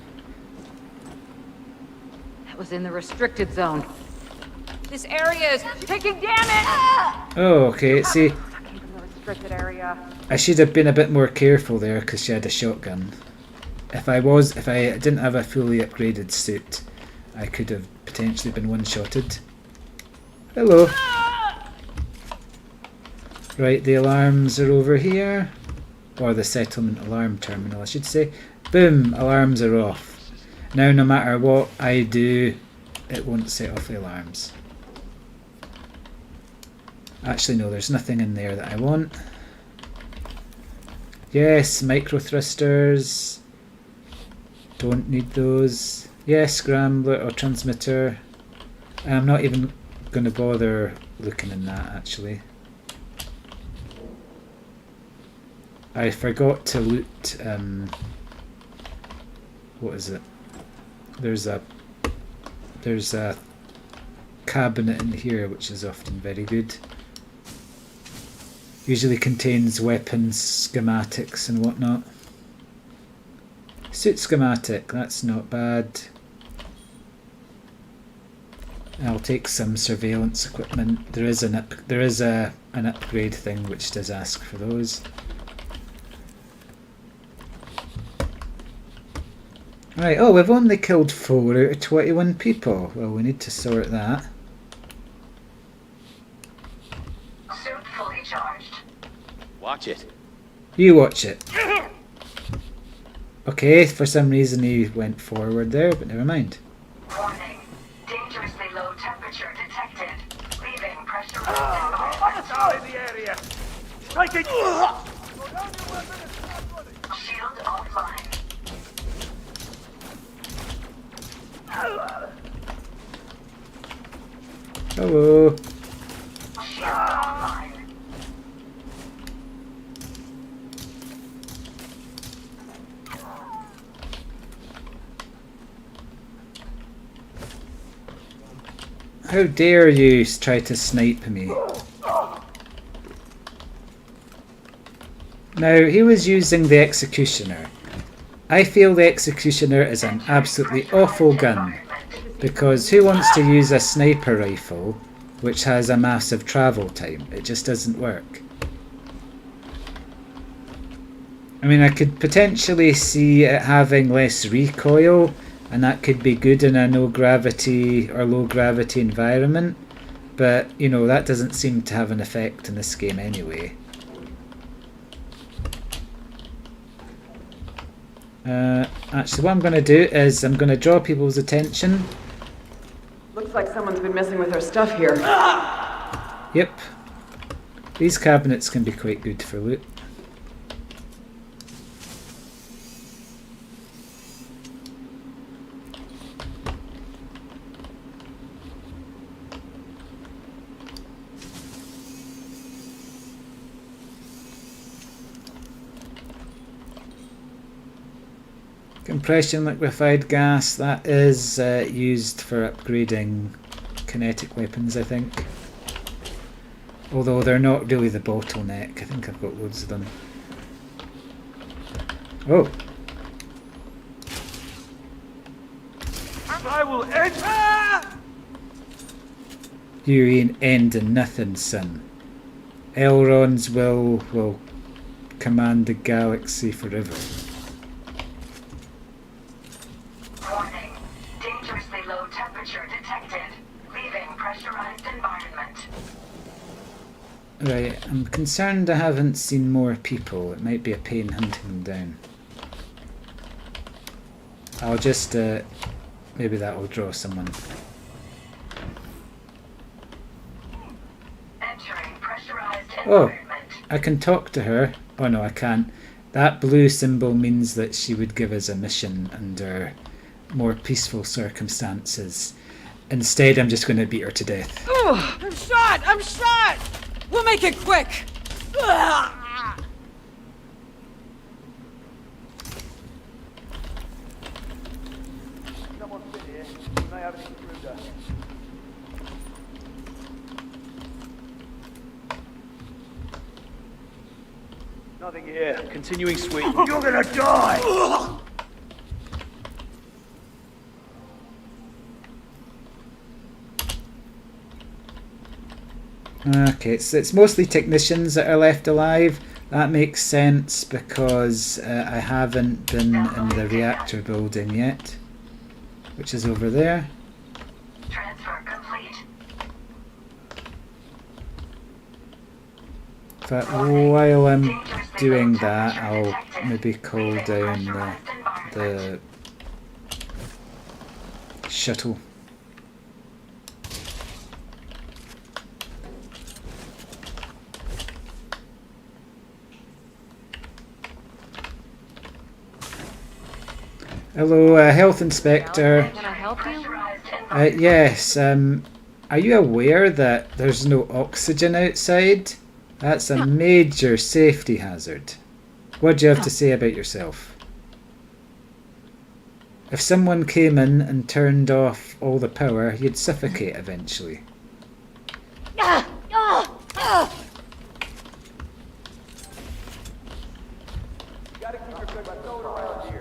That was in the restricted zone. This area is taking damage! Oh, okay, see, Came from the restricted area. I should have been a bit more careful there because she had a shotgun. If I didn't have a fully upgraded suit, I could have potentially been one-shotted. Hello. Right, the alarms are over here. Or the settlement alarm terminal, I should say. Boom, alarms are off. Now no matter what I do, it won't set off the alarms. Actually no, there's nothing in there that I want. Yes, micro thrusters. Don't need those. Yes, scrambler or transmitter. I'm not even going to bother looking in that actually. I forgot to loot, what is it? There's a cabinet in here which is often very good. Usually contains weapons, schematics and whatnot. Suit schematic, that's not bad. I'll take some surveillance equipment. There is an upgrade thing which does ask for those. Right, oh, we've only killed 4 out of 21 people. Well, we need to sort that. Suit fully charged. Watch it. You watch it. Okay, for some reason he went forward there, but never mind. Warning. Dangerously low temperature detected. Leaving pressurized environment. Out in the area! Striking! Shield offline. Hello. Shield offline. How dare you try to snipe me? Now, he was using the Executioner. I feel the Executioner is an absolutely awful gun, because who wants to use a sniper rifle which has a massive travel time? It just doesn't work. I mean, I could potentially see it having less recoil, and that could be good in a no gravity or low gravity environment, but you know, that doesn't seem to have an effect in this game anyway. Actually, what I'm going to do is I'm going to draw people's attention. Looks like someone's been messing with our stuff here. Yep. These cabinets can be quite good for loot. Compression liquefied gas, that is used for upgrading kinetic weapons, I think. Although they're not really the bottleneck. I think I've got loads of them. Oh! I will enter! You ain't ending nothing, son. Elrond's will command the galaxy forever. Warning. Dangerously low temperature detected. Leaving pressurized environment. Right, I'm concerned I haven't seen more people. It might be a pain hunting them down. I'll just, maybe that will draw someone. Entering pressurized Oh, environment. I can talk to her. Oh no, I can't. That blue symbol means that she would give us a mission under more peaceful circumstances. Instead, I'm just going to beat her to death. Oh, I'm shot! I'm shot! We'll make it quick! Ah! Someone's been here. We may have an intruder. Nothing here. Continuing sweep. You're gonna die! Okay, so it's mostly technicians that are left alive. That makes sense because I haven't been in the reactor building yet, which is over there. Transfer complete. But while I'm doing that, I'll maybe call down the shuttle. Hello, health inspector. Can I help you? Yes, are you aware that there's no oxygen outside? That's a major safety hazard. What do you have to say about yourself? If someone came in and turned off all the power, you'd suffocate eventually.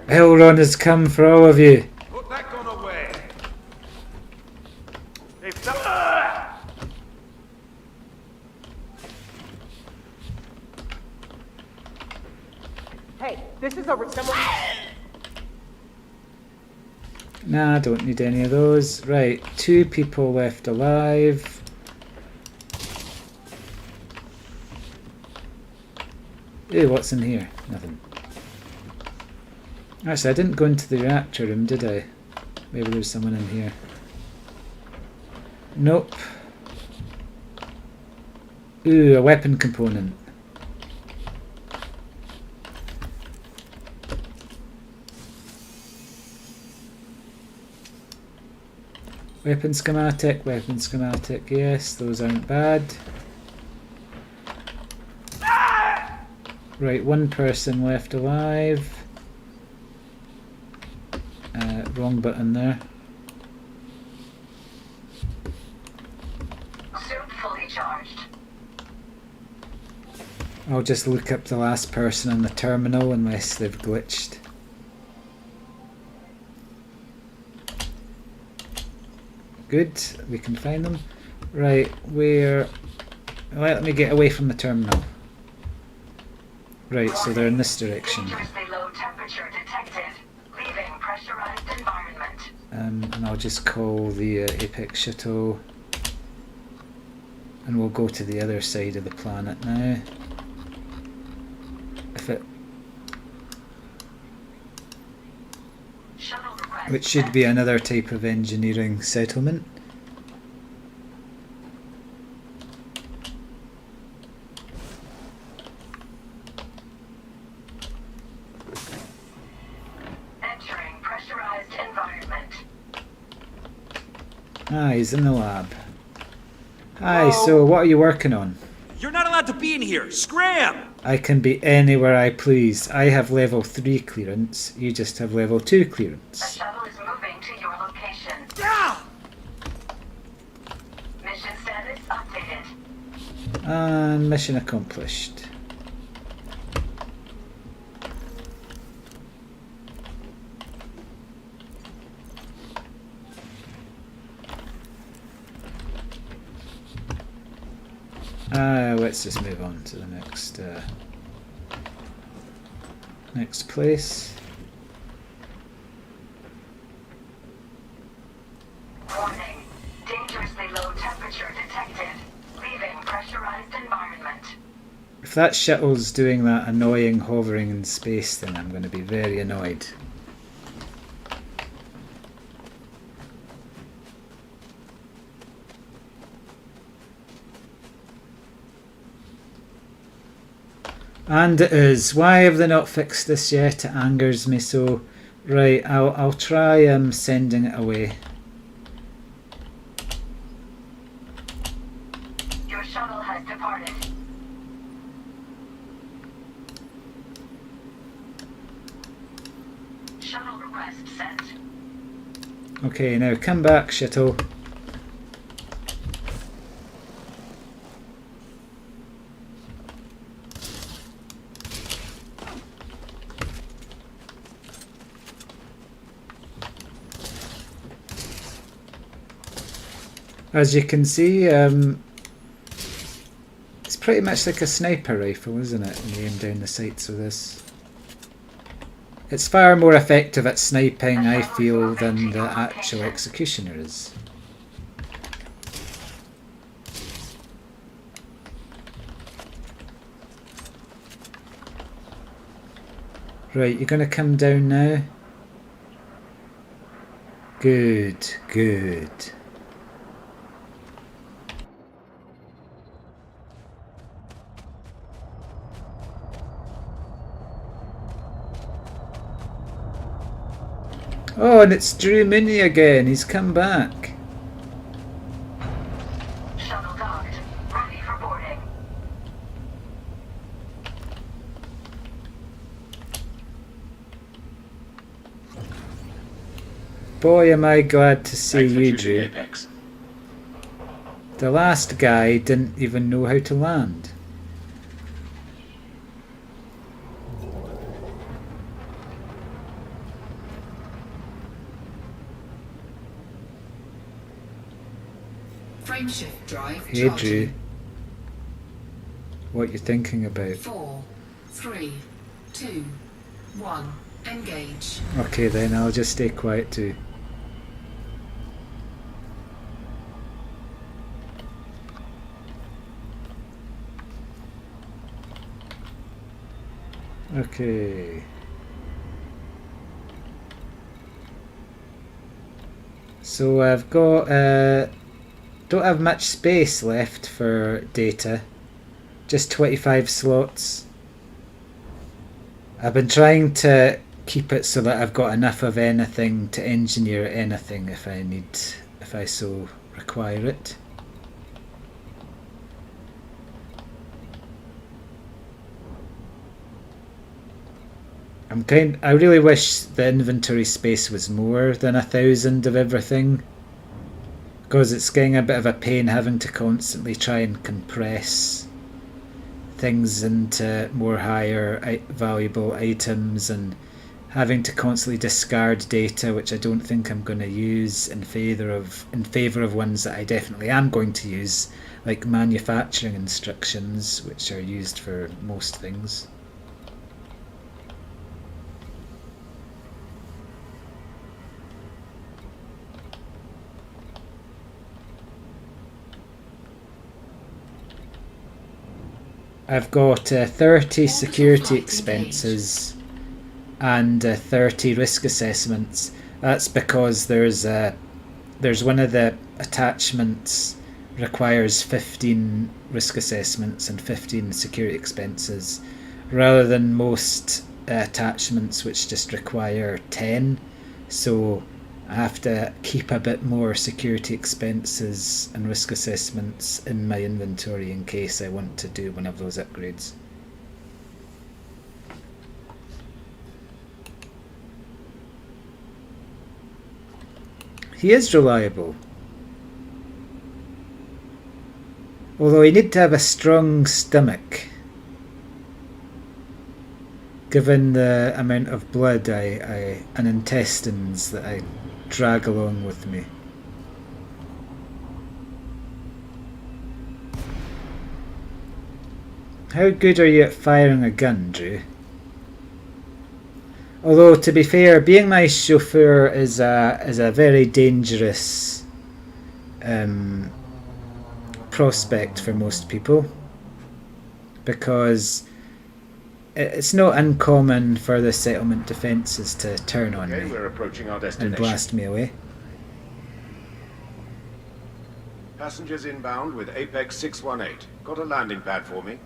Elrond has come for all of you. Put that gun away. They've Hey, this is over someone. Nah, I don't need any of those. Right, 2 people left alive. Ew, what's in here? Nothing. Actually, I didn't go into the reactor room, did I? Maybe there's someone in here. Nope. Ooh, a weapon component. Weapon schematic, yes, those aren't bad. Right, 1 person left alive. Wrong button there. Suit fully charged. I'll just look up the last person on the terminal unless they've glitched. Good, we can find them. Right, where... Let me get away from the terminal. Right, so they're in this direction. Dangerously low temperature detected. Leaving pressurized environment. And I'll just call the Apex shuttle. And we'll go to the other side of the planet now. Shuttle request. Which should be another type of engineering settlement. Entering pressurized environment. Ah, he's in the lab. Hi, so what are you working on? You're not allowed allowed to be in here. Scram! I can be anywhere I please. I have level 3 clearance. You just have level 2 The clearance. shuttle is moving to your location. Ah! Mission status updated. And mission accomplished. Let's just move on to the next place. Warning. Dangerously low temperature detected. Leaving pressurized environment. If that shuttle's doing that annoying hovering in space, then I'm going to be very annoyed. And it is. Why have they not fixed this yet? It angers me so. Right, I'll try sending it away. Your shuttle has departed. Shuttle request sent. Okay, now come back, shuttle. As you can see, it's pretty much like a sniper rifle, isn't it, when you aim down the sights with this. It's far more effective at sniping, I feel, than the actual executioner is. Right, you're going to come down now? Good, good. Oh, and it's Drew Mooney again. He's come back. Shuttle docked. Ready for boarding. Boy, am I glad to see Thanks for you, choosing Drew. Apex. The last guy didn't even know how to land. Frameshift drive Hey, Drew. charging. What you thinking about? 4, 3, 2, 1. Engage. Okay then, I'll just stay quiet too. Okay. So I've got don't have much space left for data. Just 25 slots. I've been trying to keep it so that I've got enough of anything to engineer anything if I so require it. I really wish the inventory space was more than 1,000 of everything, because it's getting a bit of a pain having to constantly try and compress things into more higher valuable items and having to constantly discard data which I don't think I'm going to use in favour of ones that I definitely am going to use, like manufacturing instructions, which are used for most things. I've got 30 security expenses and 30 risk assessments. That's because there's one of the attachments requires 15 risk assessments and 15 security expenses, rather than most attachments which just require 10. So I have to keep a bit more security expenses and risk assessments in my inventory in case I want to do one of those upgrades. He is reliable. Although you need to have a strong stomach. Given the amount of blood and intestines that I drag along with me. How good are you at firing a gun, Drew? Although, to be fair, being my chauffeur is a very dangerous prospect for most people, because it's not uncommon for the settlement defences to turn on me We're approaching our and destination. blast me away. Passengers inbound with Apex 618. Got a landing pad for me?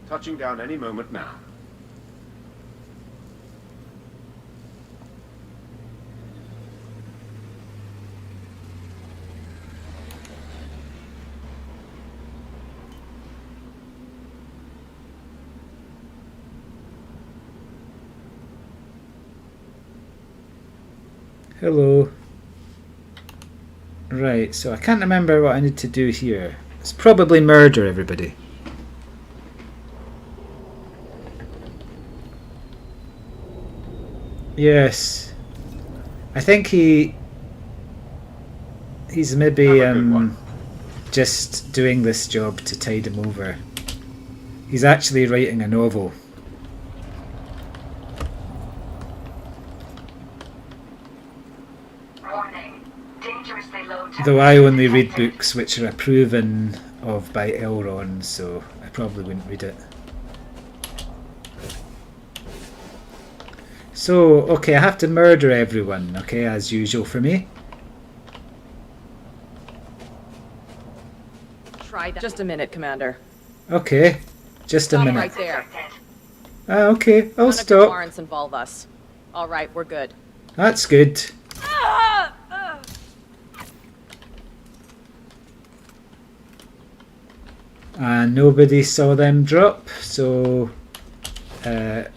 Touching down any moment now. Hello. Right, so I can't remember what I need to do here. It's probably murder everybody. Yes. I think he's maybe just doing this job to tide him over. He's actually writing a novel. Warning. Dangerously low Though I only read books which are approven of by Elron, so I probably wouldn't read it. So, okay, I have to murder everyone, okay, as usual for me. Try that. Just a minute, Commander. Okay, just a Stop minute. right there. Okay, I'll None of your stop. warrants involve us. All right, we're good. That's good. And nobody saw them drop, so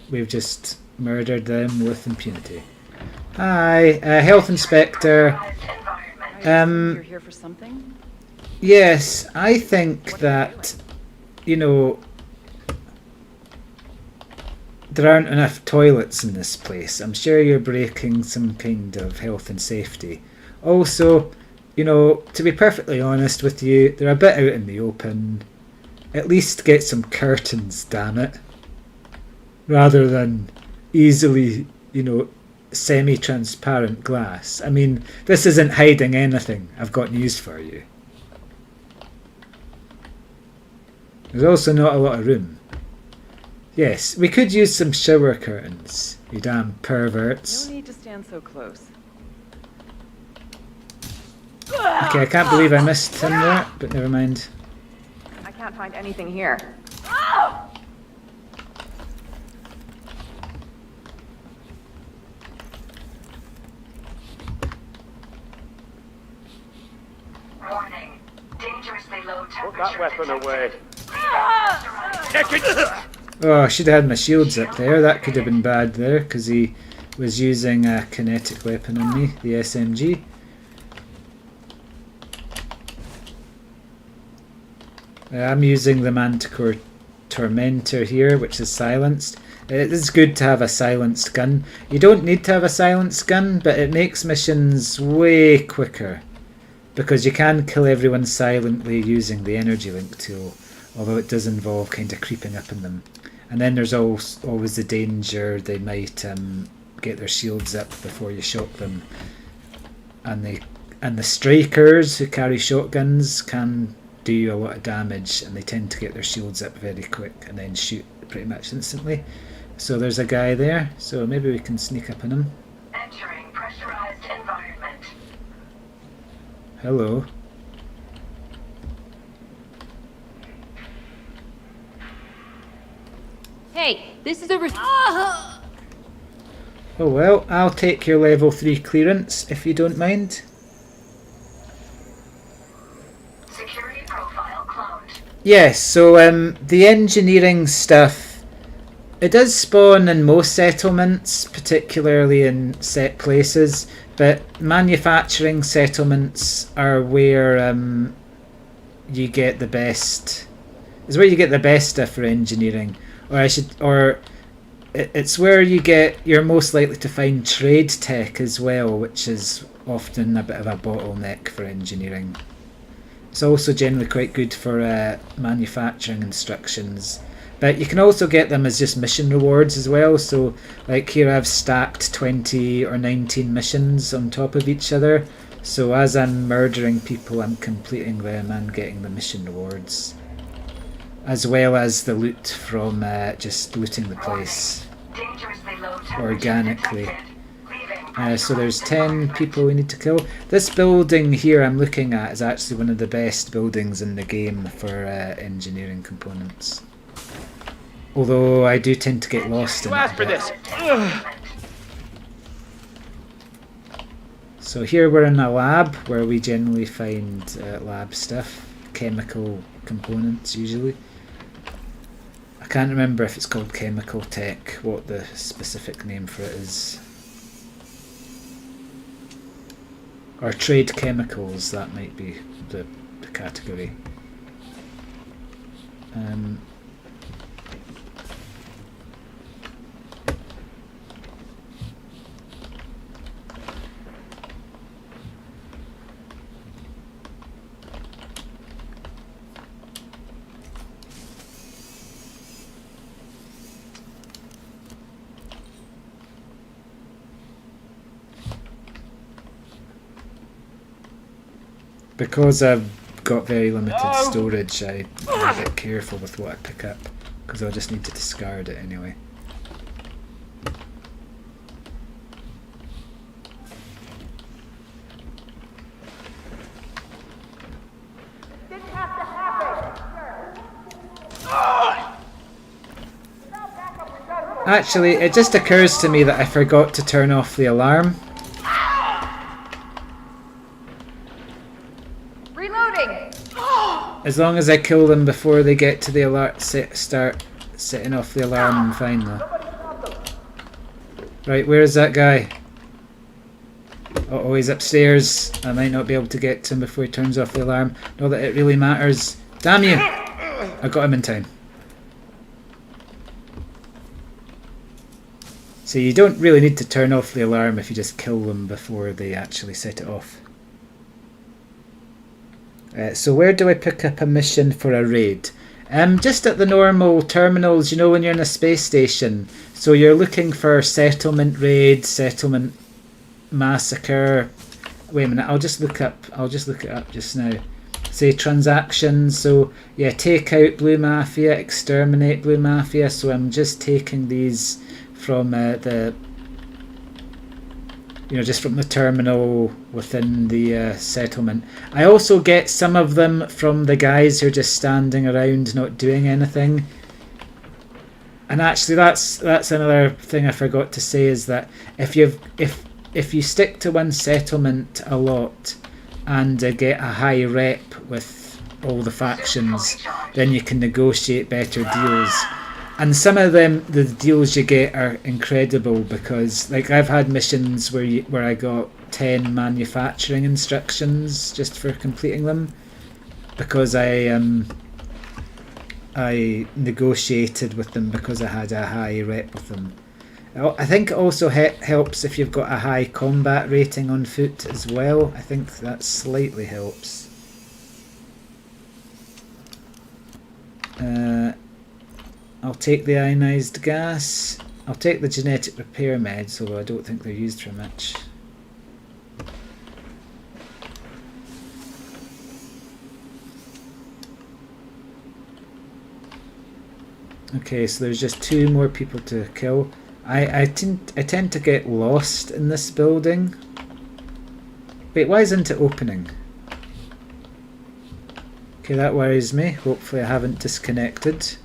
we've just murdered them with impunity. Hi, Health Inspector. You're here for something? Yes, I think that, you know, there aren't enough toilets in this place. I'm sure you're breaking some kind of health and safety. Also, you know, to be perfectly honest with you, they're a bit out in the open. At least get some curtains, damn it. Rather than easily, you know, semi-transparent glass. I mean, this isn't hiding anything. I've got news for you. There's also not a lot of room. Yes, we could use some shower curtains, you damn perverts. No need to stand so close. Okay, I can't believe I missed him there, but never mind. I can't find anything here. Warning. Dangerously low Put temperature that weapon detected. away. Check it! Oh, I should have had my shields up there. That could have been bad there, because he was using a kinetic weapon on me, the SMG. I'm using the Manticore Tormentor here, which is silenced. It is good to have a silenced gun. You don't need to have a silenced gun, but it makes missions way quicker, because you can kill everyone silently using the energy link tool, although it does involve kind of creeping up on them. And then there's always the danger they might get their shields up before you shock them. And the strikers who carry shotguns can do you a lot of damage, and they tend to get their shields up very quick and then shoot pretty much instantly. So there's a guy there, so maybe we can sneak up on him. Entering pressurized environment. Hello. Hey, this is a Oh well, I'll take your level 3 clearance if you don't mind. Security profile cloned. Yes, so the engineering stuff, it does spawn in most settlements, particularly in set places, but manufacturing settlements are where you get the best. Is where you get the best stuff for engineering, it's where you're most likely to find trade tech as well, which is often a bit of a bottleneck for engineering. It's also generally quite good for manufacturing instructions, but you can also get them as just mission rewards as well. So like here I've stacked 20 or 19 missions on top of each other, so as I'm murdering people I'm completing them and getting the mission rewards, as well as the loot from just looting the place Dangerously low temperature organically. detected. Leaving So there's 10 people we need to kill. This building here I'm looking at is actually one of the best buildings in the game for engineering components. Although I do tend to get lost in You it. asked for this. Ugh. So here we're in a lab where we generally find lab stuff, chemical components usually. I can't remember if it's called chemical tech, what the specific name for it is. Or trade chemicals, that might be the category. Because I've got very limited storage, I'm a bit careful with what I pick up, because I'll just need to discard it anyway. Actually, it just occurs to me that I forgot to turn off the alarm. Reloading! As long as I kill them before they get to the alert, start setting off the alarm, I'm fine though. Right, where is that guy? Oh, he's upstairs. I might not be able to get to him before he turns off the alarm. Not that it really matters. Damn you! I got him in time. So you don't really need to turn off the alarm if you just kill them before they actually set it off. So where do I pick up a mission for a raid? Just at the normal terminals, you know, when you're in a space station. So you're looking for settlement raid, settlement massacre. Wait a minute, I'll just look it up just now. Say transactions. So yeah, take out Blue Mafia, exterminate Blue Mafia. So I'm just taking these from just from the terminal within the settlement. I also get some of them from the guys who are just standing around not doing anything. And actually that's another thing I forgot to say, is that if you stick to one settlement a lot and get a high rep with all the factions, then you can negotiate better deals. And some of them, the deals you get are incredible, because like I've had missions where I got 10 manufacturing instructions just for completing them, because I negotiated with them because I had a high rep with them. I think it also helps if you've got a high combat rating on foot as well. I think that slightly helps. I'll take the ionized gas. I'll take the genetic repair meds, although I don't think they're used for much. Okay, so there's just 2 more people to kill. I tend to get lost in this building. Wait, why isn't it opening? Okay, that worries me. Hopefully I haven't disconnected.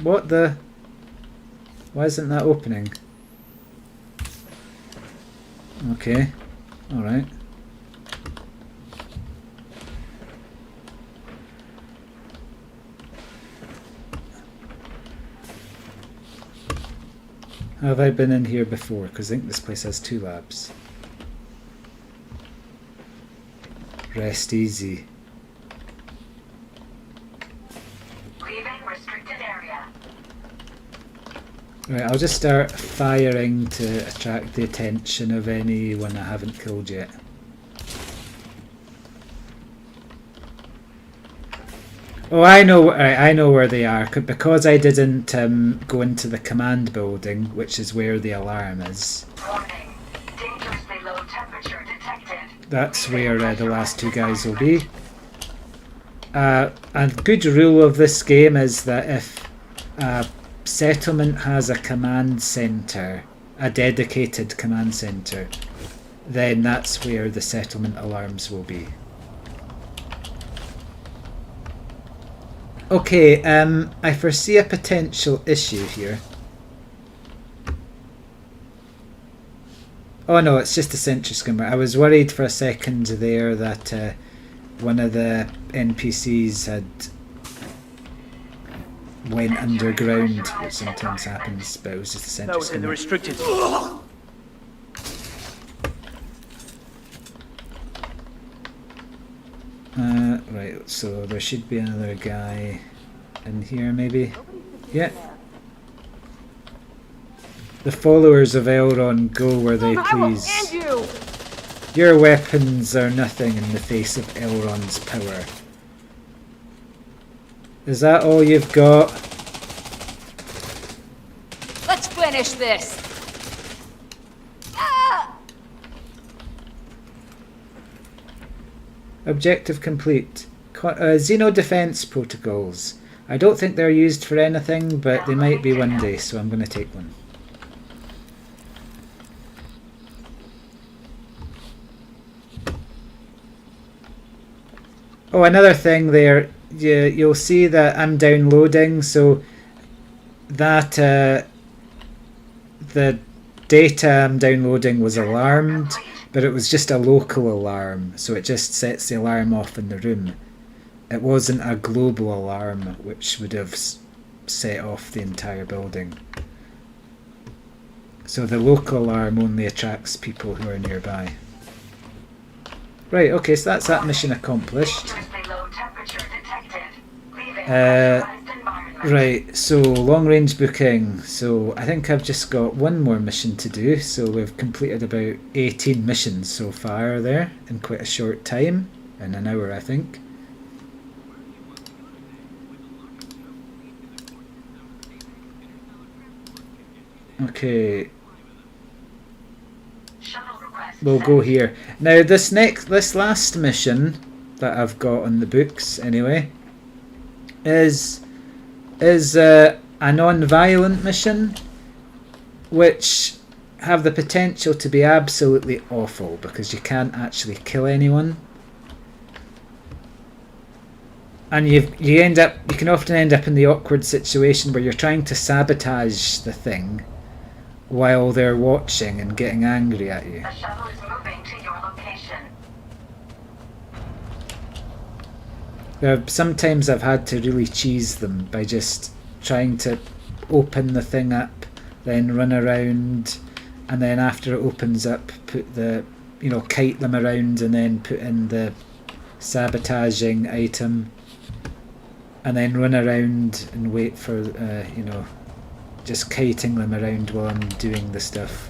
What the? Why isn't that opening? Okay. Alright. Have I been in here before? Because I think this place has 2 labs. Rest easy. Leaving restricted area. Right, I'll just start firing to attract the attention of anyone I haven't killed yet. Oh, I know. Right, I know where they are because I didn't go into the command building, which is where the alarm is. Warning. Dangerously low temperature detected. That's where the last 2 guys will be. And good rule of this game is that if a settlement has a command center, a dedicated command center, then that's where the settlement alarms will be. Okay, I foresee a potential issue here. Oh no, it's just a sentry skimmer. I was worried for a second there that one of the NPCs had went underground, which sometimes happens, but it was just a sentry That was in the skimmer. restricted. Right, so there should be another guy in here maybe. Yeah. The followers of Elrond go where they I will please. end you! Your weapons are nothing in the face of Elrond's power. Is that all you've got? Let's finish this! Ah! Objective complete. Xeno defense protocols. I don't think they're used for anything, but they might be one day, so I'm going to take one. Oh, another thing there, you'll see that I'm downloading, so that the data I'm downloading was alarmed, but it was just a local alarm, so it just sets the alarm off in the room. It wasn't a global alarm which would have set off the entire building. So the local alarm only attracts people who are nearby. Right, okay, so that's that mission accomplished. Dangerously low temperature detected. Leaving pressurized environment. Right, so long range booking. So I think I've just got one more mission to do. So we've completed about 18 missions so far there in quite a short time. In an hour, I think. Okay, Shuttle request. we'll go here. Now this last mission that I've got on the books anyway is a non-violent mission, which have the potential to be absolutely awful because you can't actually kill anyone, and you can often end up in the awkward situation where you're trying to sabotage the thing while they're watching and getting angry at you. The shuttle is moving to your location. Sometimes I've had to really cheese them by just trying to open the thing up, then run around, and then after it opens up, put the, kite them around and then put in the sabotaging item, and then run around and wait for, just kiting them around while I'm doing the stuff.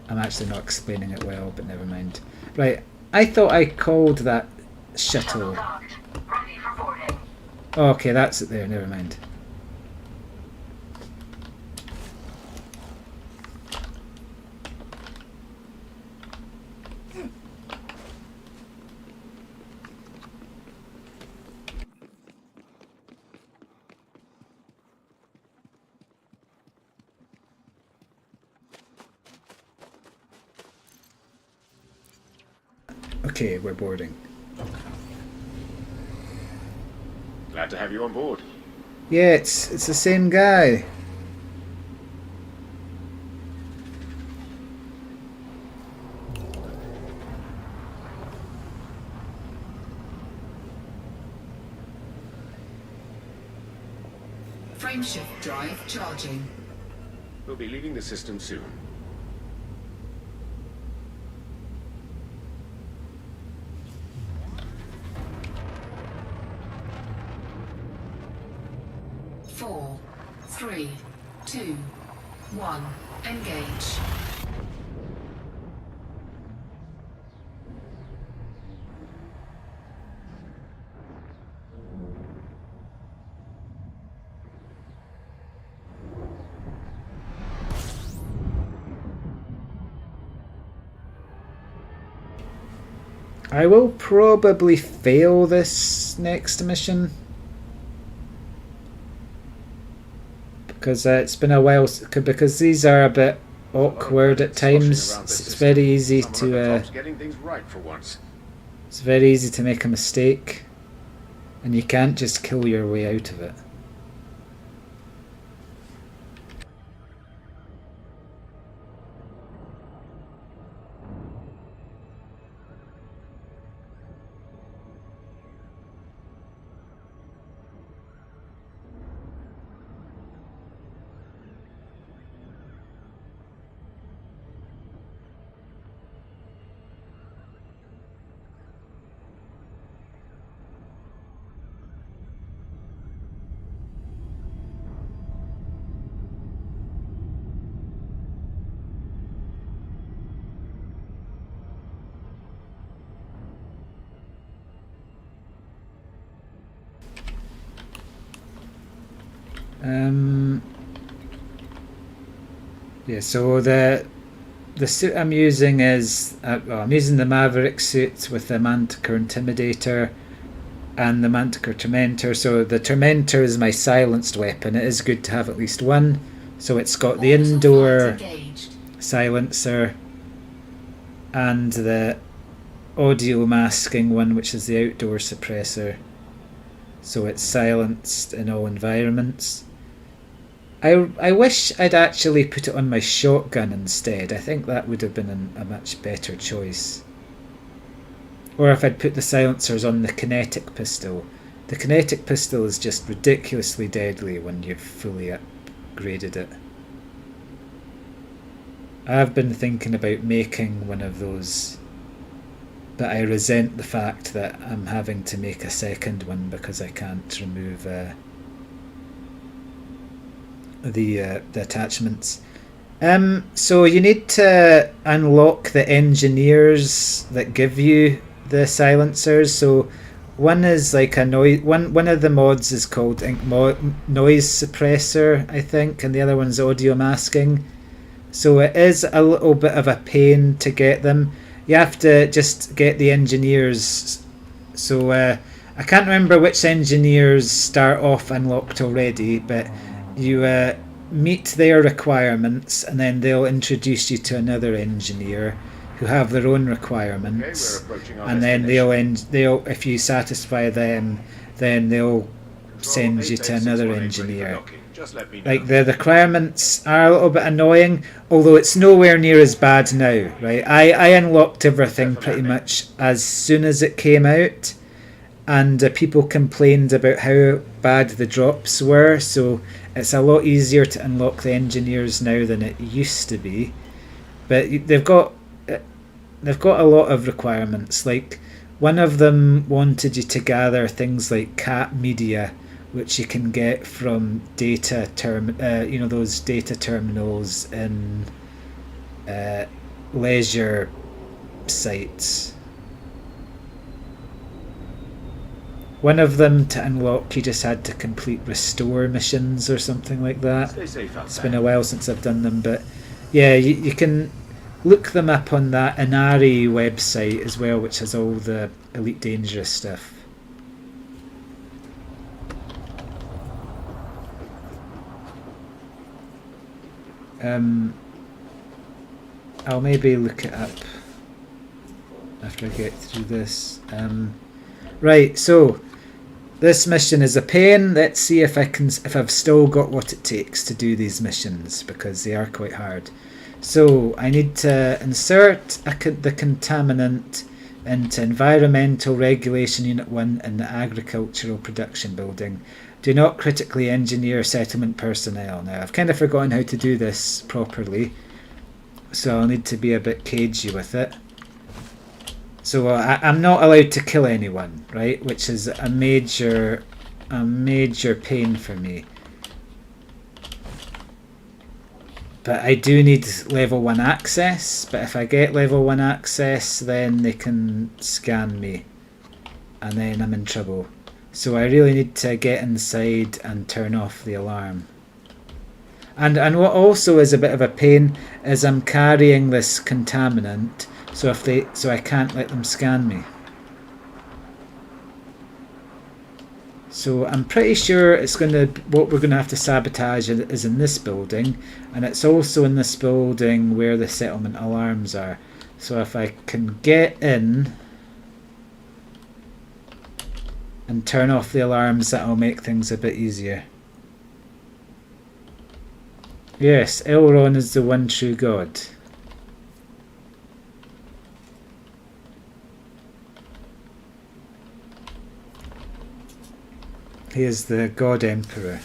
I'm actually not explaining it well, but never mind. Right, I thought I called that shuttle. Docked. Ready for boarding. Oh, okay, that's it there, never mind. Okay, we're boarding. Glad to have you on board. Yeah, it's the same guy. Frameshift drive charging. We'll be leaving the system soon. Four, three, two, one. Engage. I will probably fail this next mission because it's been a while. Because these are a bit awkward at times. It's very easy to. Getting things right for once. It's very easy to make a mistake, and you can't just kill your way out of it. Yeah, so the suit I'm using is well, I'm using the Maverick suit with the Manticore Intimidator and the Manticore Tormentor. So the Tormentor is my silenced weapon. It is good to have at least one. So it's got the indoor silencer and the audio masking one, which is the outdoor suppressor. So it's silenced in all environments. I wish I'd actually put it on my shotgun instead. I think that would have been a much better choice. Or if I'd put the silencers on the kinetic pistol. The kinetic pistol is just ridiculously deadly when you've fully upgraded it. I've been thinking about making one of those, but I resent the fact that I'm having to make a second one because I can't remove the attachments. So you need to unlock the engineers that give you the silencers. So one is like a noise. One of the mods is called noise suppressor, I think, and the other one's audio masking. So it is a little bit of a pain to get them. You have to just get the engineers. So I can't remember which engineers start off unlocked already, but you meet their requirements and then they'll introduce you to another engineer who have their own requirements, and then they'll if you satisfy them, then they'll send you to another engineer. Like the requirements are a little bit annoying, although it's nowhere near as bad now, right? I unlocked everything pretty much as soon as it came out, and people complained about how bad the drops were, so it's a lot easier to unlock the engineers now than it used to be. But they've got a lot of requirements. Like one of them wanted you to gather things like cat media, which you can get from those data terminals in leisure sites. One of them, to unlock, you just had to complete restore missions or something like that. Stay safe out It's there. been a while since I've done them, but yeah, you can look them up on that Inari website as well, which has all the Elite Dangerous stuff. I'll maybe look it up after I get through this. Right, so this mission is a pain. Let's see if I've still got what it takes to do these missions, because they are quite hard. So I need to insert the contaminant into Environmental Regulation Unit 1 in the Agricultural Production Building. Do not critically engineer settlement personnel. Now, I've kind of forgotten how to do this properly, so I'll need to be a bit cagey with it. So I'm not allowed to kill anyone, right? Which is a major pain for me. But I do need level 1 access, but if I get level 1 access, then they can scan me, and then I'm in trouble. So I really need to get inside and turn off the alarm. And what also is a bit of a pain is I'm carrying this contaminant, so I can't let them scan me. So I'm pretty sure what we're gonna have to sabotage is in this building, and it's also in this building where the settlement alarms are. So if I can get in and turn off the alarms, that'll make things a bit easier. Yes, Elrond is the one true God. He is the God Emperor.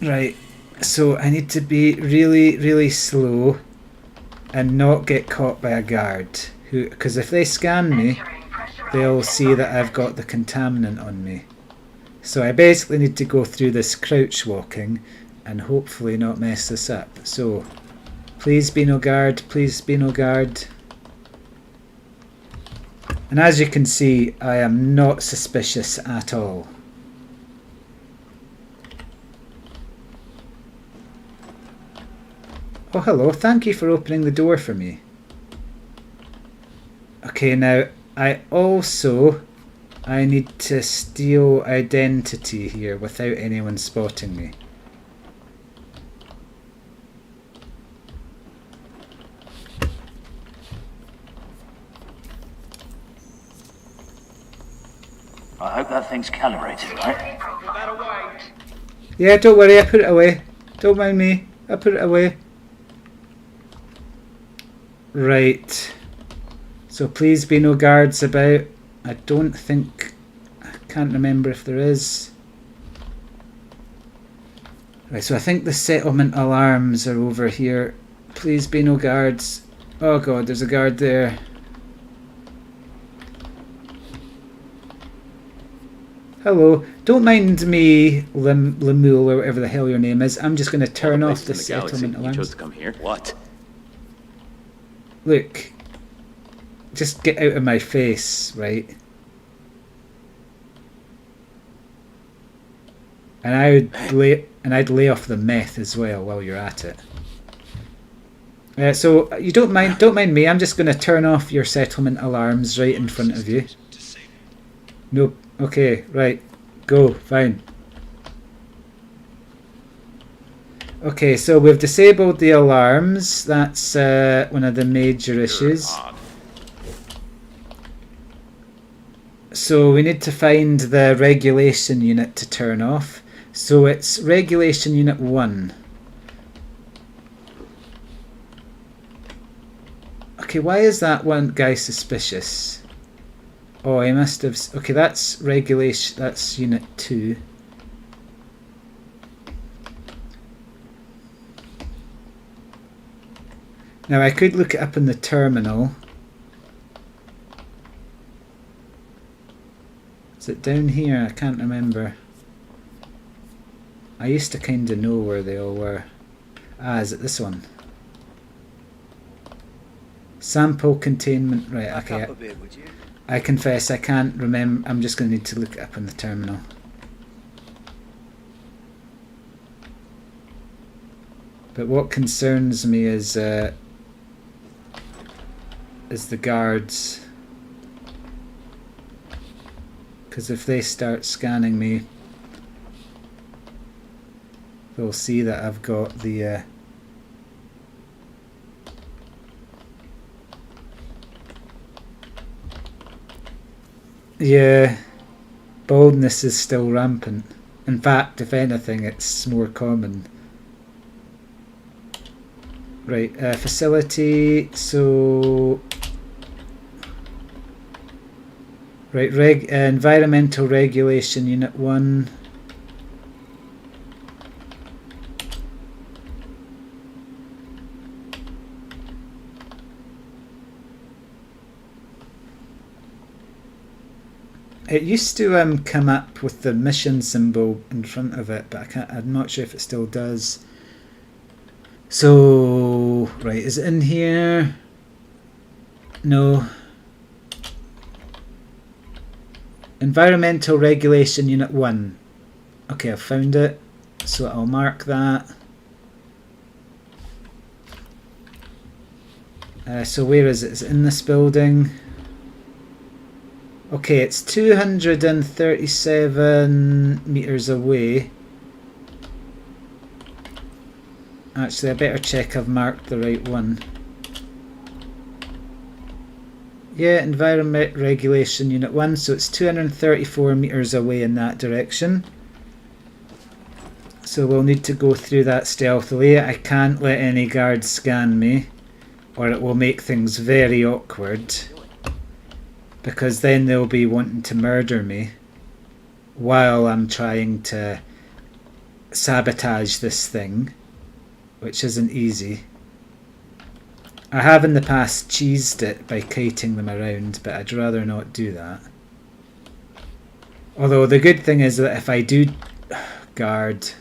Right, so I need to be really, really slow and not get caught by a guard, because if they scan me, they'll see that I've got the contaminant on me. So I basically need to go through this crouch walking and hopefully not mess this up. So please be no guard, please be no guard. And as you can see, I am not suspicious at all. Oh hello, thank you for opening the door for me. Okay, now I need to steal identity here without anyone spotting me. I hope that thing's calibrated, right? Yeah, don't worry, I put it away. Don't mind me, I put it away. Right. So please be no guards about. I can't remember if there is. Right, so I think the settlement alarms are over here. Please be no guards. Oh god, there's a guard there. Hello. Don't mind me, Lemuel, or whatever the hell your name is. I'm just going to turn off the settlement alarms. You chose to come here. What? Look. Just get out of my face, right? And I'd lay off the meth as well while you're at it. So you don't mind me. I'm just going to turn off your settlement alarms right in front of you. Nope. Okay, right. Go. Fine. Okay, so we've disabled the alarms. That's one of the major issues. So we need to find the regulation unit to turn off. So it's regulation unit 1. Okay, why is that one guy suspicious? Oh, he must have... Okay, that's regulation... That's unit 2. Now I could look it up in the terminal. Is it down here? I can't remember. I used to kind of know where they all were. Ah, is it this one? Sample containment. Right, okay. I confess I can't remember. I'm just going to need to look it up in the terminal. But what concerns me is the guards. Because if they start scanning me, they'll see that I've got the Yeah, baldness is still rampant. In fact, if anything, it's more common. Right, facility, so... Right, Environmental Regulation Unit 1. It used to come up with the mission symbol in front of it, but I'm not sure if it still does. So, right, is it in here? No. Environmental Regulation Unit 1. Okay, I found it, so I'll mark that. So where is it? Is it in this building? Okay, it's 237 meters away. Actually, I better check I've marked the right one. Yeah, Environment Regulation Unit 1, so it's 234 meters away in that direction. So we'll need to go through that stealthily. I can't let any guards scan me, or it will make things very awkward. Because then they'll be wanting to murder me while I'm trying to sabotage this thing, which isn't easy. I have in the past cheesed it by kiting them around, but I'd rather not do that. Although the good thing is that if I do guard,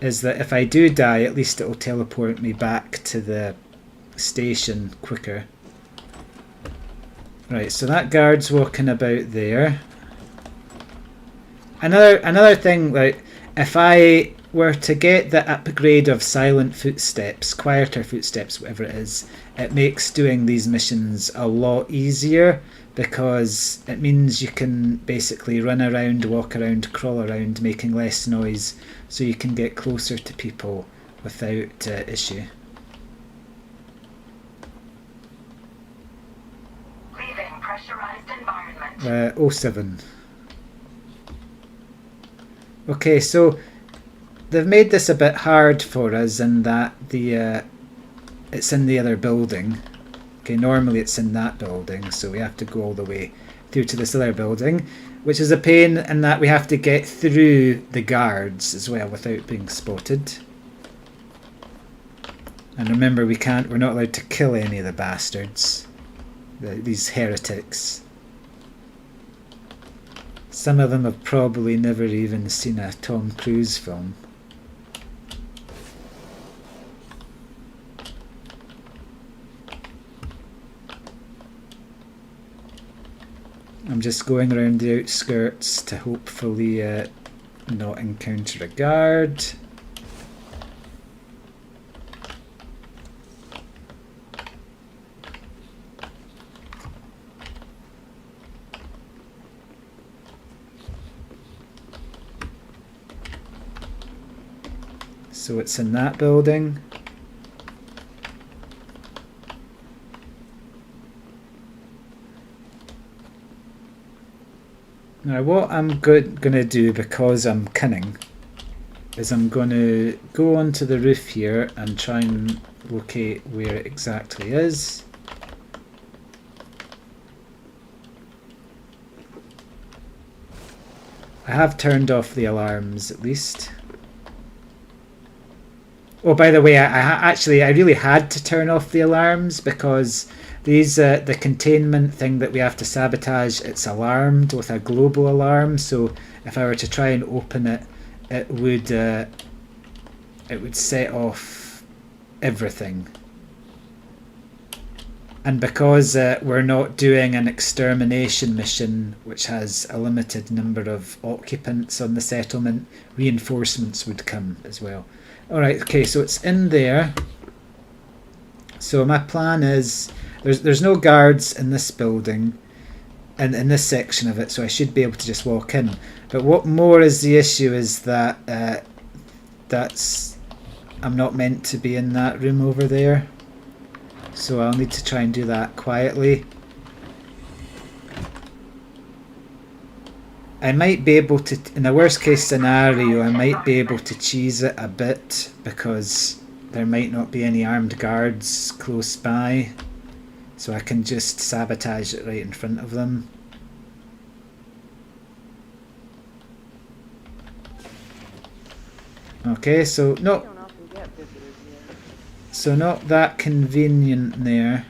is that if I do die, at least it will teleport me back to the station quicker. Right, so that guard's walking about there. Another thing, like, if I were to get the upgrade of silent footsteps, quieter footsteps, whatever it is, it makes doing these missions a lot easier, because it means you can basically run around, walk around, crawl around, making less noise, so you can get closer to people without issue. 07. Okay, so they've made this a bit hard for us in that it's in the other building. Okay, normally it's in that building, so we have to go all the way through to this other building, which is a pain in that we have to get through the guards as well without being spotted. And remember, we're not allowed to kill any of the bastards, these heretics. Some of them have probably never even seen a Tom Cruise film. I'm just going around the outskirts to hopefully not encounter a guard. So it's in that building. Now what I'm gonna do, because I'm cunning, is I'm gonna go onto the roof here and try and locate where it exactly is. I have turned off the alarms at least. Oh, by the way, I really had to turn off the alarms, because these the containment thing that we have to sabotage, it's alarmed with a global alarm. So if I were to try and open it, it would set off everything. And because we're not doing an extermination mission, which has a limited number of occupants on the settlement, reinforcements would come as well. Alright, okay, so it's in there. So my plan is, there's no guards in this building, and in this section of it, so I should be able to just walk in. But what more is the issue is that I'm not meant to be in that room over there. So I'll need to try and do that quietly. I might be able to, in a worst case scenario, I might be able to cheese it a bit because there might not be any armed guards close by. So I can just sabotage it right in front of them. Okay, so no. So not that convenient there.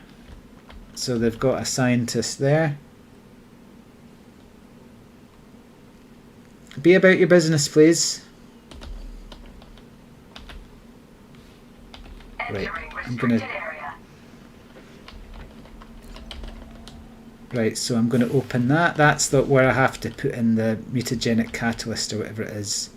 So they've got a scientist there. Be about your business, please. Right, I'm gonna... Right, so I'm going to open that. That's where I have to put in the mutagenic catalyst or whatever it is.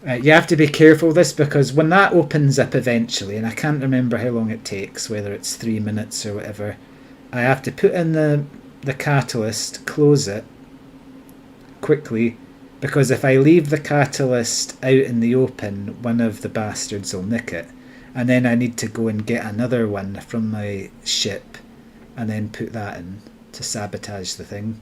You have to be careful of this because when that opens up eventually, and I can't remember how long it takes, whether it's 3 minutes or whatever, I have to put in the catalyst, close it quickly, because if I leave the catalyst out in the open, one of the bastards will nick it. And then I need to go and get another one from my ship and then put that in to sabotage the thing.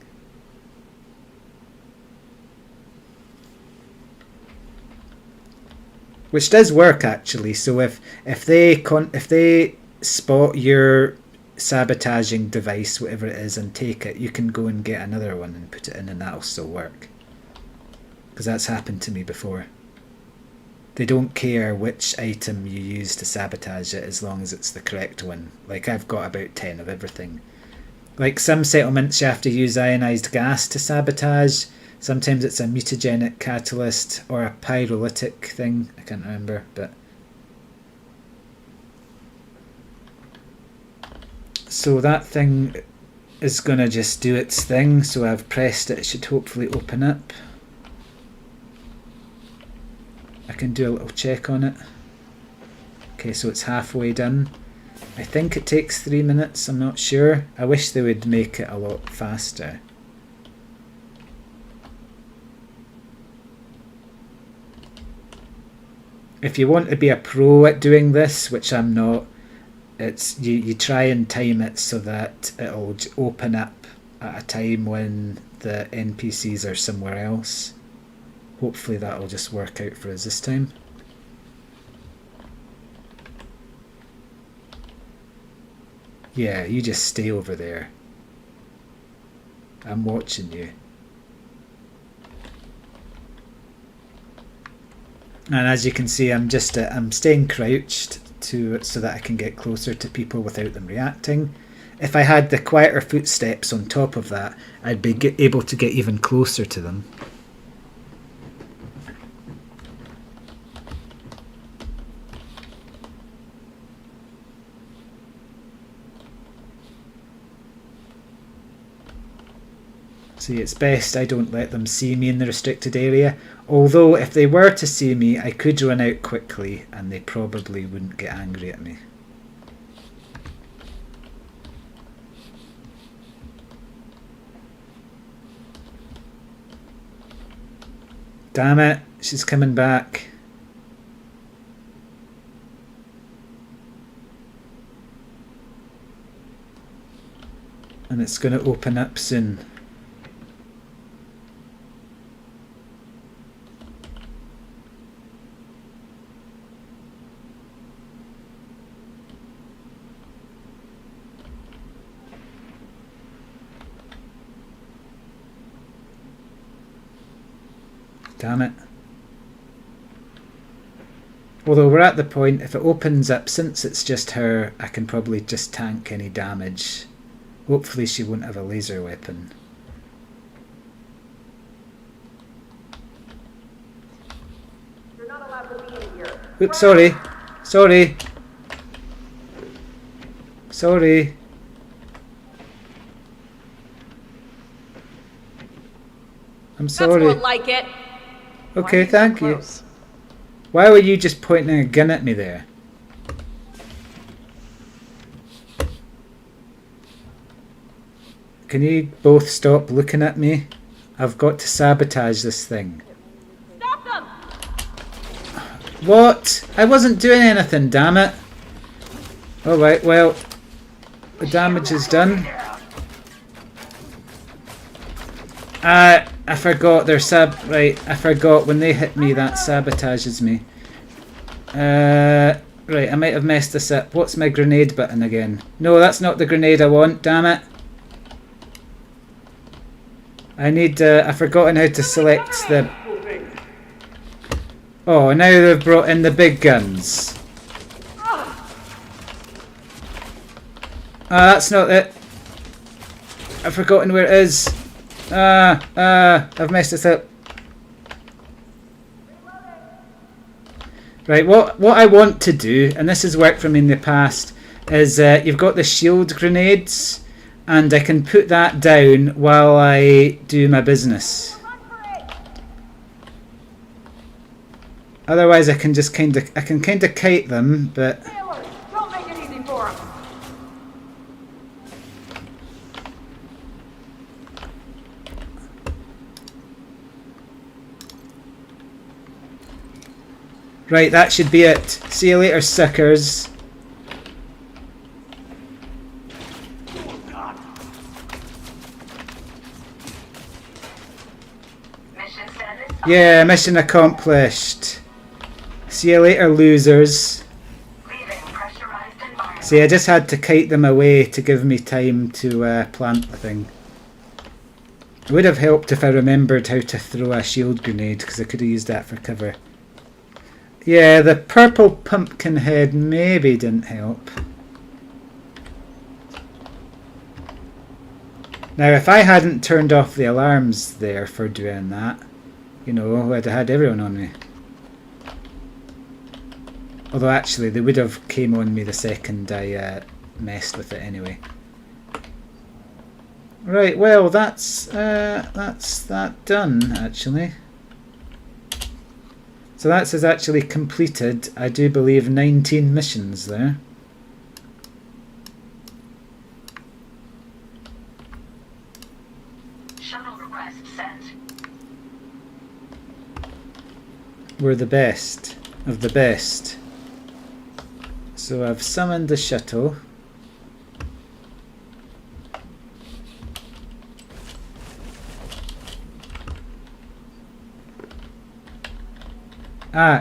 Which does work actually. So if they spot your sabotaging device, whatever it is, and take it, you can go and get another one and put it in, and that'll still work. Because that's happened to me before. They don't care which item you use to sabotage it as long as it's the correct one. Like I've got about 10 of everything. Like some settlements you have to use ionized gas to sabotage. Sometimes it's a mutagenic catalyst or a pyrolytic thing. I can't remember, but... So that thing is going to just do its thing. So I've pressed it. It should hopefully open up. I can do a little check on it. Okay, so it's halfway done. I think it takes 3 minutes, I'm not sure. I wish they would make it a lot faster. If you want to be a pro at doing this, which I'm not, it's you try and time it so that it'll open up at a time when the NPCs are somewhere else. Hopefully that'll just work out for us this time. Yeah, you just stay over there. I'm watching you. And as you can see, I'm staying crouched so that I can get closer to people without them reacting. If I had the quieter footsteps on top of that, I'd be able to get even closer to them. See, it's best I don't let them see me in the restricted area. Although, if they were to see me, I could run out quickly and they probably wouldn't get angry at me. Damn it, she's coming back. And it's going to open up soon. Damn it. Although we're at the point, if it opens up, since it's just her, I can probably just tank any damage. Hopefully she won't have a laser weapon. You're not allowed to be in here. Oops, sorry. Sorry. Sorry. I'm sorry. That's more like it. Okay, thank you. Why were you just pointing a gun at me there? Can you both stop looking at me? I've got to sabotage this thing. Stop them! What? I wasn't doing anything, damn it. Alright, well, the damage is done. I forgot their right, I forgot when they hit me that sabotages me. Right, I might have messed this up. What's my grenade button again? No, that's not the grenade I want, damn it. I need, I've forgotten how to select the... Oh, now they've brought in the big guns. That's not it. I've forgotten where it is. I've messed this up. Right, what I want to do, and this has worked for me in the past, is you've got the shield grenades, and I can put that down while I do my business. Otherwise, I can just kind of kite them, but Don't make it easy for him. right, that should be it. See you later, suckers. Mission status. Yeah, mission accomplished. See you later, losers. Leaving pressurized environment. See, I just had to kite them away to give me time to plant the thing. It would have helped if I remembered how to throw a shield grenade, because I could have used that for cover. Yeah, the purple pumpkin head maybe didn't help. Now, if I hadn't turned off the alarms there for doing that, you know, I'd have had everyone on me. Although actually, they would have came on me the second I messed with it anyway. Right, well, that's that done actually. So that's has actually completed, I do believe, 19 missions there. Shuttle request sent. We're the best of the best. So I've summoned the shuttle.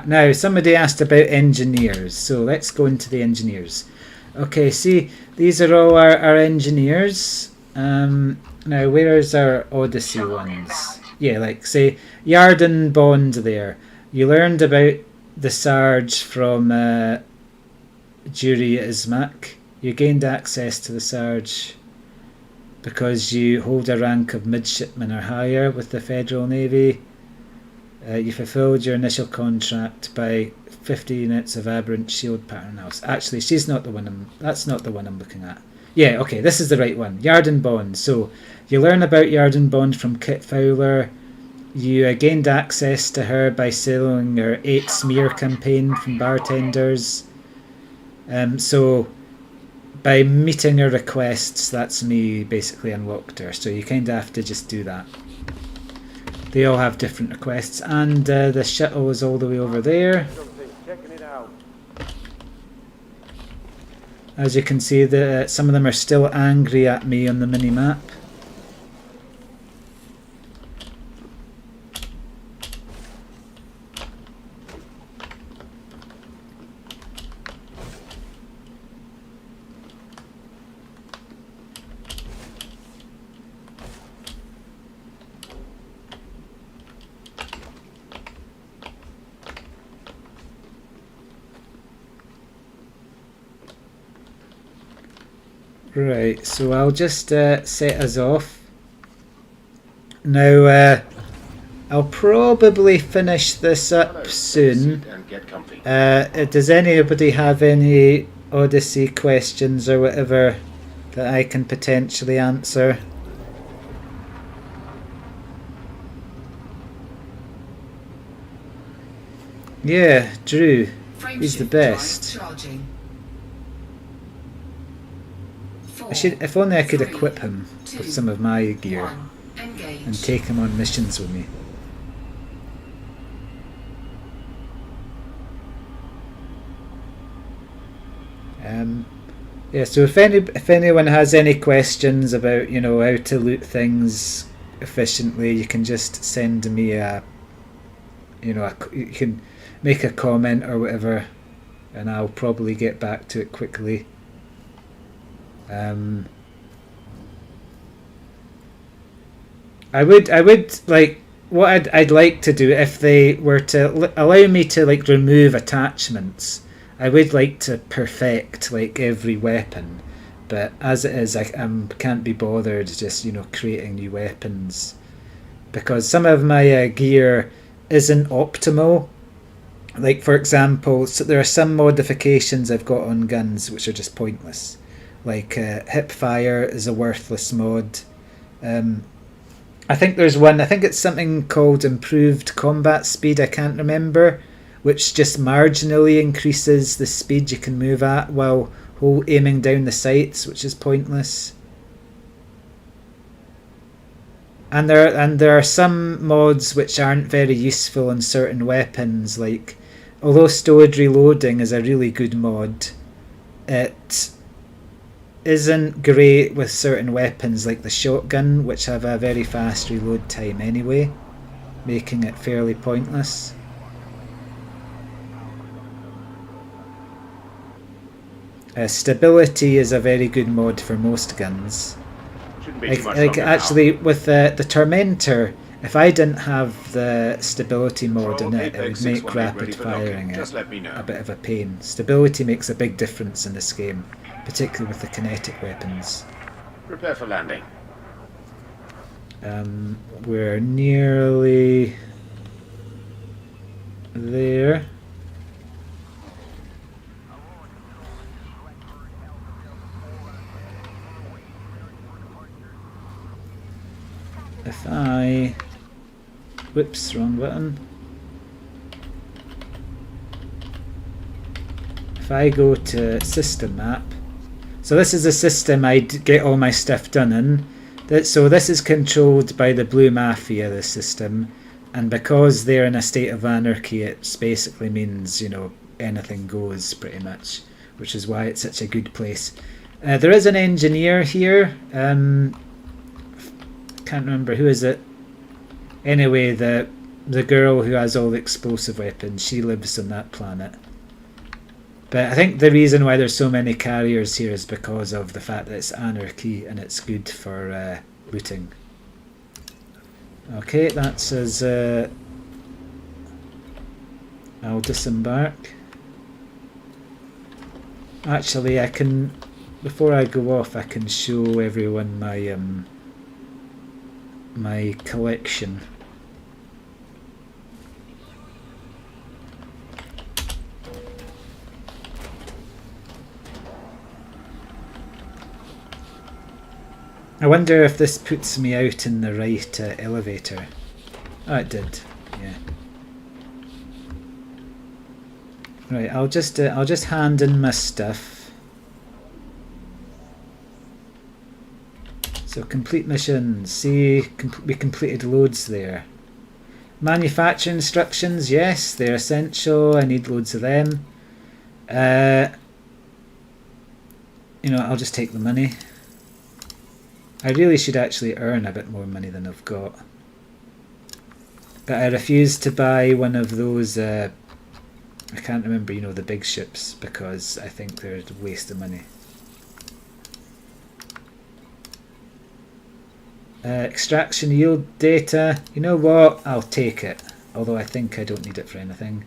Now somebody asked about engineers, so let's go into the engineers. Okay, see, these are all our engineers. Now, where's our Odyssey ones? Yeah, like, say, Yarden Bond there. You learned about the Sarge from Jury Ismac. You gained access to the Sarge because you hold a rank of midshipman or higher with the Federal Navy. You fulfilled your initial contract by 50 units of aberrant shield pattern house. Actually, she's not the one. That's not the one I'm looking at. Yeah, okay, this is the right one. Yarden Bond. So you learn about Yarden Bond from Kit Fowler. You gained access to her by selling her 8 smear campaign from bartenders. So by meeting her requests, that's me basically unlocked her. So you kind of have to just do that. They all have different requests, and the shuttle is all the way over there. Checking it out. As you can see, some of them are still angry at me on the mini-map. Right, so I'll just set us off. Now, I'll probably finish this up soon. And get comfy. Does anybody have any Odyssey questions or whatever that I can potentially answer? Yeah, Drew. He's the best. If only I could equip him with some of my gear and take him on missions with me. Yeah, so if anyone has any questions about, you know, how to loot things, efficiently, you can just send me a, you can make a comment or whatever, and I'll probably get back to it quickly. I would like, what I'd like to do, if they were to allow me to like remove attachments, I would like to perfect like every weapon, but as it is, I can't be bothered just creating new weapons, because some of my gear isn't optimal. Like for example, so there are some modifications I've got on guns which are just pointless. Like hip fire is a worthless mod. I think there's one, I think it's something called improved combat speed, I can't remember, which just marginally increases the speed you can move at while aiming down the sights, which is pointless. And there are some mods which aren't very useful on certain weapons, like although stowed reloading is a really good mod, it isn't great with certain weapons like the shotgun, which have a very fast reload time anyway, making it fairly pointless. Stability is a very good mod for most guns. Like actually with the Tormentor, if I didn't have the stability mod in it, it would make rapid firing a bit of a pain. Stability makes a big difference in this game, particularly with the kinetic weapons. Prepare for landing. We're nearly there. If I... Whoops, wrong button. If I go to system map, so this is the system I get all my stuff done in. So this is controlled by the Blue Mafia, the system, and because they're in a state of anarchy, it basically means, anything goes pretty much, which is why it's such a good place. There is an engineer here. Can't remember who is it. Anyway, the girl who has all the explosive weapons, she lives on that planet. But I think the reason why there's so many carriers here is because of the fact that it's anarchy and it's good for looting. Okay, that says I'll disembark. Actually, I can, before I go off, I can show everyone my my collection. I wonder if this puts me out in the right elevator. Oh, it did. Yeah. Right, I'll just hand in my stuff. So complete missions. See, we completed loads there. Manufacturing instructions, yes, they're essential. I need loads of them. I'll just take the money. I really should actually earn a bit more money than I've got. But I refuse to buy one of those, I can't remember, the big ships, because I think they're a waste of money. Extraction yield data, you know what, I'll take it. Although I think I don't need it for anything.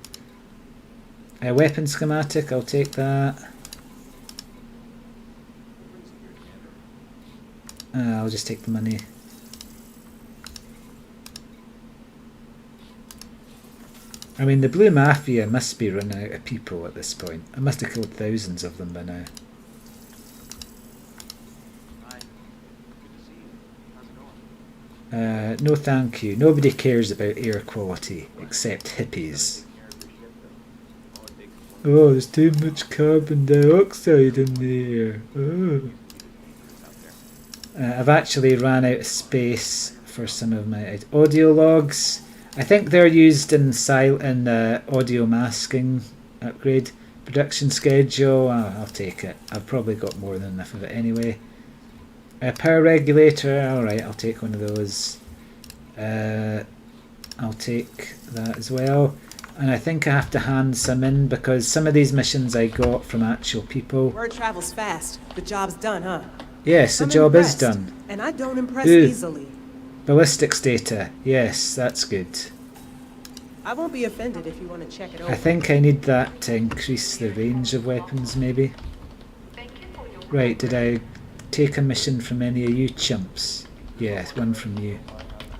Weapon schematic, I'll take that. I'll just take the money. I mean, the Blue Mafia must be running out of people at this point. I must have killed thousands of them by now. No thank you. Nobody cares about air quality except hippies. Oh, there's too much carbon dioxide in there. Oh. I've actually ran out of space for some of my audio logs. I think they're used in audio masking upgrade. Production schedule, I'll take it. I've probably got more than enough of it anyway. Power regulator, alright, I'll take one of those. I'll take that as well. And I think I have to hand some in because some of these missions I got from actual people. Word travels fast. The job's done, huh? Yes, the I'm job is impressed, done. And I don't impress Ooh. easily. Ballistics data. Yes, that's good. I won't be offended if you want to check it over. I think I need that to increase the range of weapons, maybe. Right, did I take a mission from any of you chumps? Yes, one from you.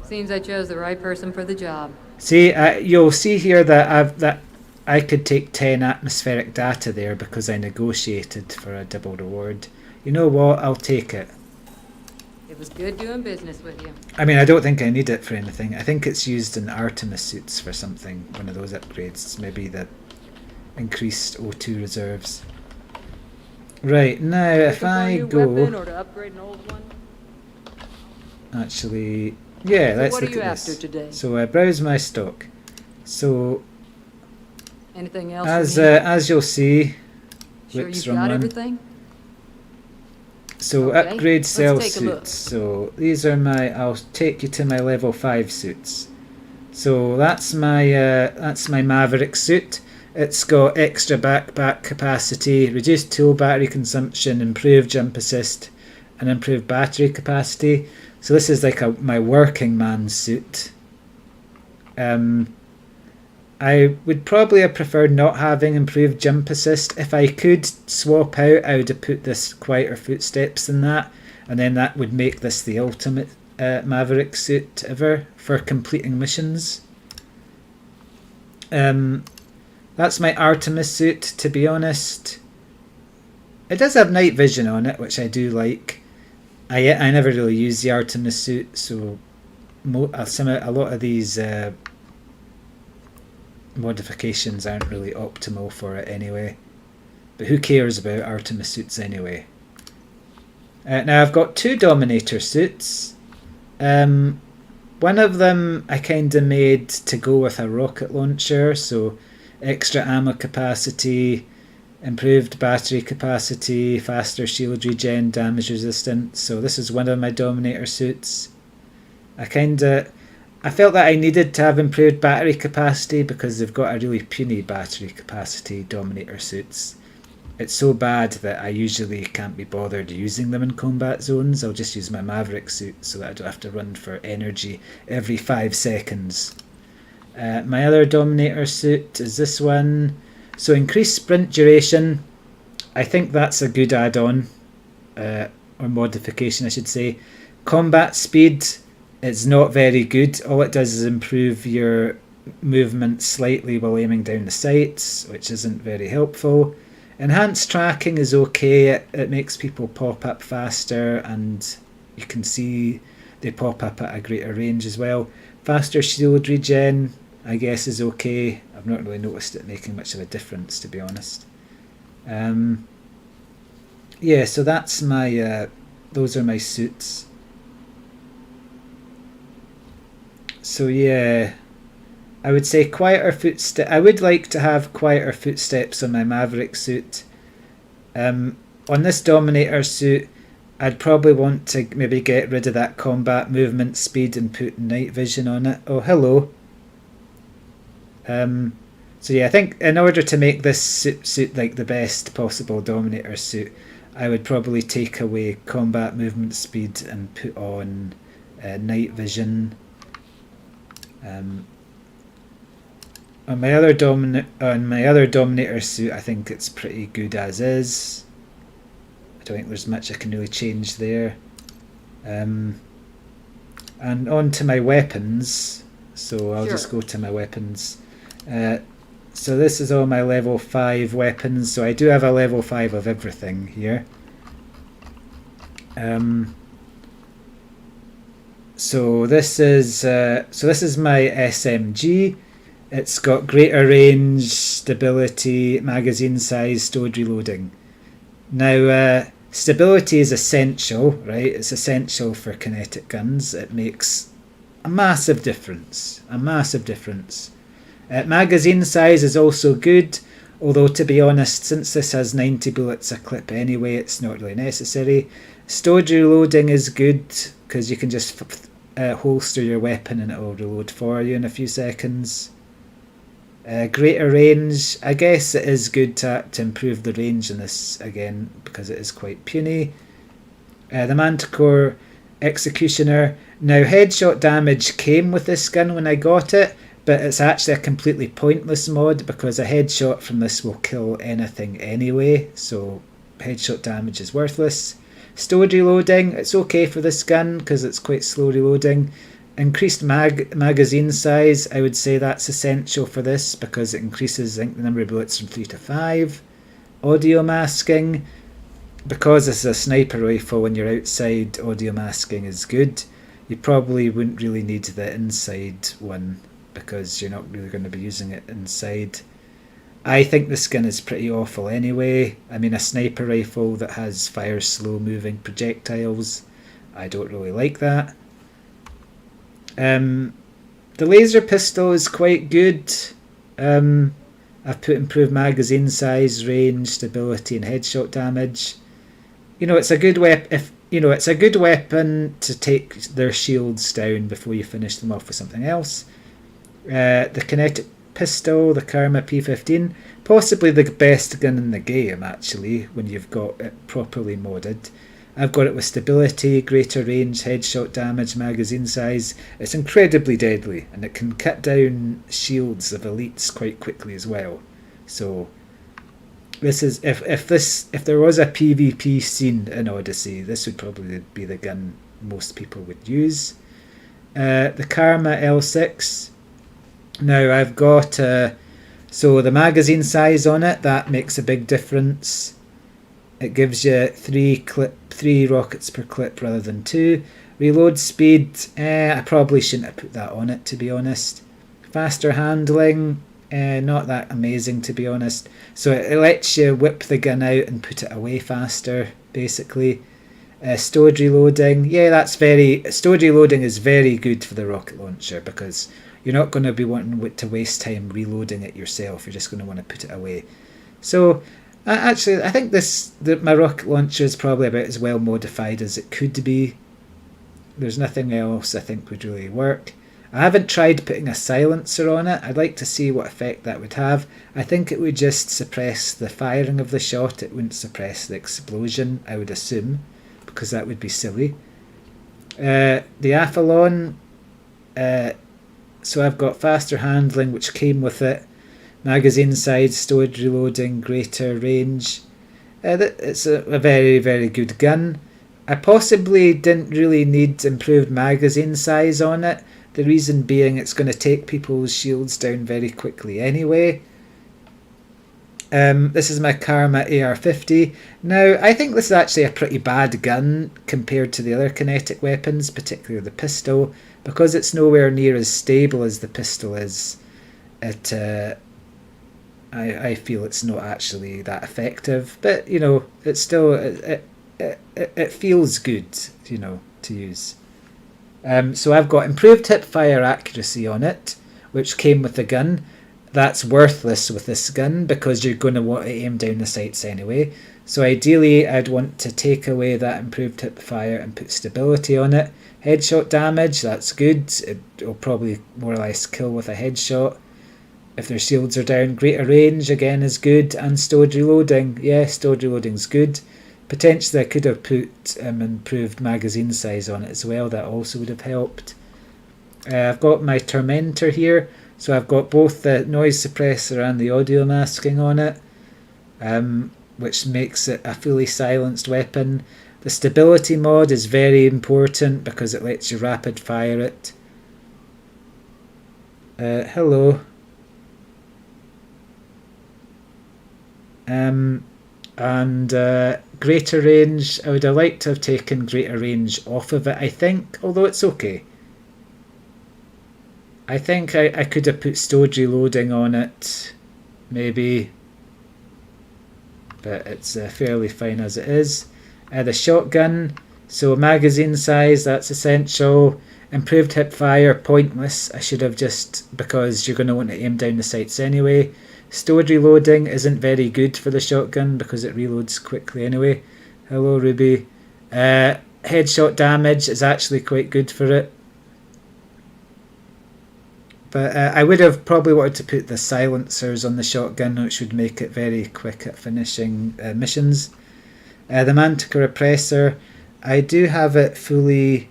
Seems I chose the right person for the job. See, you'll see here that I could take 10 atmospheric data there because I negotiated for a double reward. You know what? I'll take it. It was good doing business with you. I mean, I don't think I need it for anything. I think it's used in Artemis suits for something, one of those upgrades. Maybe the increased O2 reserves. Right, now if I go... Or to upgrade an old one? Actually, yeah, So let's what are look you at after this. today? So I browse my stock. So Anything else? as you'll see, sure whoops, you've wrong got one. everything? So Okay, upgrade let's cell take a look. suits. So these are my. I'll take you to my level 5 suits. So that's my Maverick suit. It's got extra backpack capacity, reduced tool battery consumption, improved jump assist, and improved battery capacity. So this is like my working man suit. I would probably have preferred not having improved jump assist. If I could swap out, I would have put this quieter footsteps than that, and then that would make this the ultimate Maverick suit ever for completing missions. That's my Artemis suit, to be honest. It does have night vision on it, which I do like. I never really use the Artemis suit, so a lot of these modifications aren't really optimal for it anyway. But who cares about Artemis suits anyway? Now I've got 2 Dominator suits. One of them I kind of made to go with a rocket launcher, so extra ammo capacity, improved battery capacity, faster shield regen, damage resistance. So this is one of my Dominator suits. I felt that I needed to have improved battery capacity because they've got a really puny battery capacity, Dominator suits. It's so bad that I usually can't be bothered using them in combat zones. I'll just use my Maverick suit so that I don't have to run for energy every 5 seconds. My other Dominator suit is this one. So increased sprint duration. I think that's a good add-on, or modification I should say. Combat speed is not very good. All it does is improve your movement slightly while aiming down the sights, which isn't very helpful. Enhanced tracking is okay. It makes people pop up faster, and you can see they pop up at a greater range as well. Faster shield regen, I guess, is okay. I've not really noticed it making much of a difference, to be honest. Yeah, so that's my those are my suits. So yeah, I would say quieter footsteps. I would like to have quieter footsteps on my Maverick suit. On this Dominator suit, I'd probably want to maybe get rid of that combat movement speed and put night vision on it. Oh, hello. So yeah, I think in order to make this suit like the best possible Dominator suit, I would probably take away combat movement speed and put on night vision. On my other Dominator suit, I think it's pretty good as is. I don't think there's much I can really change there. And on to my weapons. So I'll just go to my weapons. So this is all my level 5 weapons. So I do have a level 5 of everything here. So this is my SMG. It's got greater range, stability, magazine size, stowed reloading. Now, stability is essential, right? It's essential for kinetic guns. It makes a massive difference. Magazine size is also good, although to be honest, since this has 90 bullets a clip anyway, it's not really necessary. Stowed reloading is good because you can just holster your weapon and it will reload for you in a few seconds. Greater range, I guess it is good to improve the range in this again because it is quite puny. The Manticore Executioner. Now headshot damage came with this gun when I got it, but it's actually a completely pointless mod because a headshot from this will kill anything anyway, so headshot damage is worthless. Stowed reloading, it's okay for this gun because it's quite slow reloading. Increased magazine size, I would say that's essential for this because it increases, I think, the number of bullets from 3 to 5. Audio masking, because this is a sniper rifle, when you're outside, audio masking is good. You probably wouldn't really need the inside one because you're not really going to be using it inside. I think this gun is pretty awful anyway. I mean, a sniper rifle that fires slow moving projectiles, I don't really like that. The laser pistol is quite good. I've put improved magazine size, range, stability, and headshot damage. You know, it's a good it's a good weapon to take their shields down before you finish them off with something else. The kinetic pistol, the Karma P15, possibly the best gun in the game actually when you've got it properly modded. I've got it with stability, greater range, headshot damage, magazine size. It's incredibly deadly and it can cut down shields of elites quite quickly as well. So this is if there was a PvP scene in Odyssey, this would probably be the gun most people would use. The Karma L6. Now I've got so the magazine size on it, that makes a big difference. It gives you 3 rockets per clip rather than 2. Reload speed, I probably shouldn't have put that on it, to be honest. Faster handling, not that amazing, to be honest. So it lets you whip the gun out and put it away faster, basically. Stowed reloading, yeah, stowed reloading is very good for the rocket launcher because you're not going to be wanting to waste time reloading it yourself. You're just going to want to put it away. So actually, I think my rocket launcher is probably about as well modified as it could be. There's nothing else I think would really work. I haven't tried putting a silencer on it. I'd like to see what effect that would have. I think it would just suppress the firing of the shot. It wouldn't suppress the explosion, I would assume, because that would be silly. The Athlon, so I've got faster handling, which came with it. Magazine size, stowed reloading, greater range. It's a very, very good gun. I possibly didn't really need improved magazine size on it. The reason being it's going to take people's shields down very quickly anyway. This is my Karma AR-50. Now, I think this is actually a pretty bad gun compared to the other kinetic weapons, particularly the pistol, because it's nowhere near as stable as the pistol is. I feel it's not actually that effective, but you know, it's still it feels good, you know, to use. So I've got improved hip fire accuracy on it, which came with the gun. That's worthless with this gun because you're going to want to aim down the sights anyway. So ideally, I'd want to take away that improved hip fire and put stability on it. Headshot damage, that's good. It'll probably more or less kill with a headshot if their shields are down. Greater range, again, is good. And stowed reloading. Yeah, stowed reloading's good. Potentially, I could have put improved magazine size on it as well. That also would have helped. I've got my Tormentor here. So I've got both the noise suppressor and the audio masking on it, which makes it a fully silenced weapon. The stability mod is very important because it lets you rapid fire it. Hello. And greater range, I would have liked to have taken greater range off of it, I think, although it's okay. I think I could have put stowed reloading on it, maybe, but it's fairly fine as it is. The shotgun, so magazine size, that's essential. Improved hip fire, pointless. I should have just, because you're going to want to aim down the sights anyway. Stowed reloading isn't very good for the shotgun because it reloads quickly anyway. Hello, Ruby. Headshot damage is actually quite good for it. But I would have probably wanted to put the silencers on the shotgun, which would make it very quick at finishing missions. The Manticore Oppressor, I do have it fully...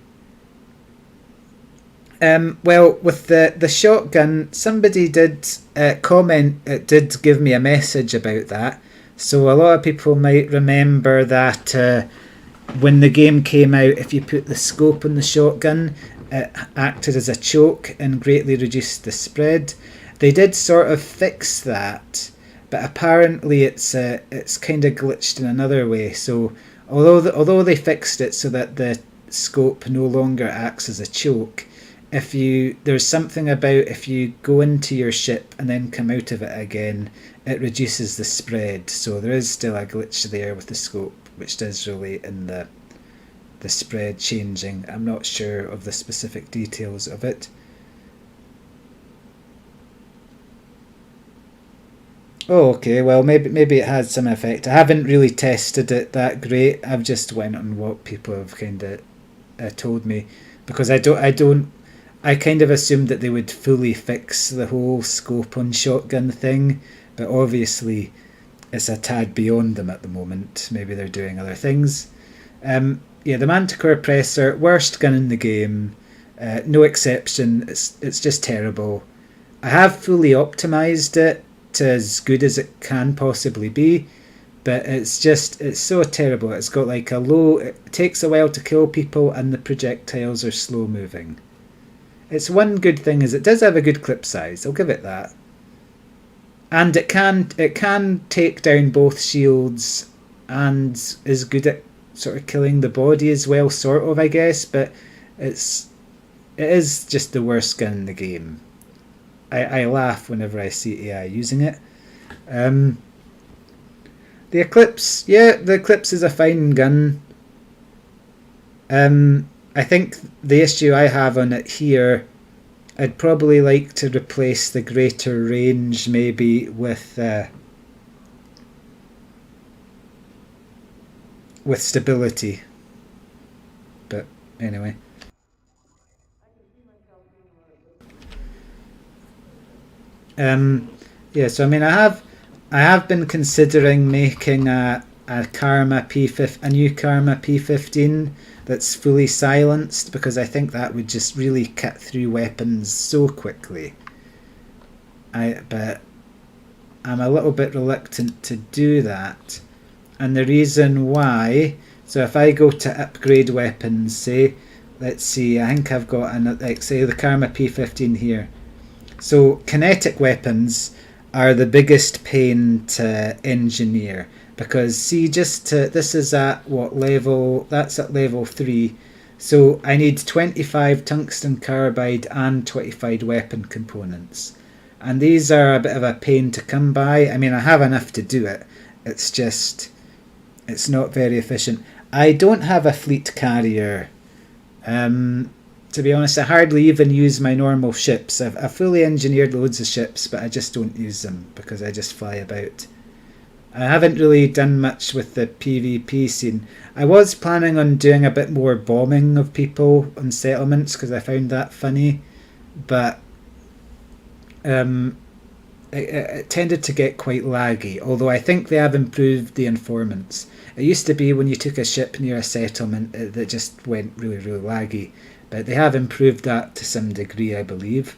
well, with the shotgun, somebody did did give me a message about that. So a lot of people might remember that when the game came out, if you put the scope on the shotgun, it acted as a choke and greatly reduced the spread. They did sort of fix that, but apparently it's kind of glitched in another way. So although they fixed it so that the scope no longer acts as a choke, there's something about if you go into your ship and then come out of it again, it reduces the spread. So there is still a glitch there with the scope, which does relate in the spread changing. I'm not sure of the specific details of it. Oh, okay, well maybe it has some effect. I haven't really tested it that great. I've just went on what people have kind of told me, because I kind of assumed that they would fully fix the whole scope on shotgun thing, but obviously it's a tad beyond them at the moment. Maybe they're doing other things. Yeah, the Manticore Oppressor, worst gun in the game. No exception. It's just terrible. I have fully optimized it to as good as it can possibly be, but it's so terrible. It's got like it takes a while to kill people, and the projectiles are slow moving. Its one good thing is it does have a good clip size. I'll give it that. And it can take down both shields and is good at sort of killing the body as well, sort of, I guess, but it is just the worst gun in the game. I laugh whenever I see AI using it. The Eclipse, yeah, the Eclipse is a fine gun. I think the issue I have on it here, I'd probably like to replace the greater range maybe with stability. But anyway. Yeah, so I mean, I have been considering making a new Karma P15 that's fully silenced, because I think that would just really cut through weapons so quickly. But I'm a little bit reluctant to do that, and the reason why, so if I go to upgrade weapons, say, let's see, I think I've got say the Karma P15 here. So kinetic weapons are the biggest pain to engineer, because see, this is at what level? That's at level 3. So I need 25 tungsten carbide and 25 weapon components. And these are a bit of a pain to come by. I mean, I have enough to do it. It's not very efficient. I don't have a fleet carrier. To be honest, I hardly even use my normal ships. I've fully engineered loads of ships, but I just don't use them because I just fly about. I haven't really done much with the PvP scene. I was planning on doing a bit more bombing of people on settlements because I found that funny, but it tended to get quite laggy, although I think they have improved the informants. It used to be when you took a ship near a settlement that just went really, really laggy, but they have improved that to some degree, I believe.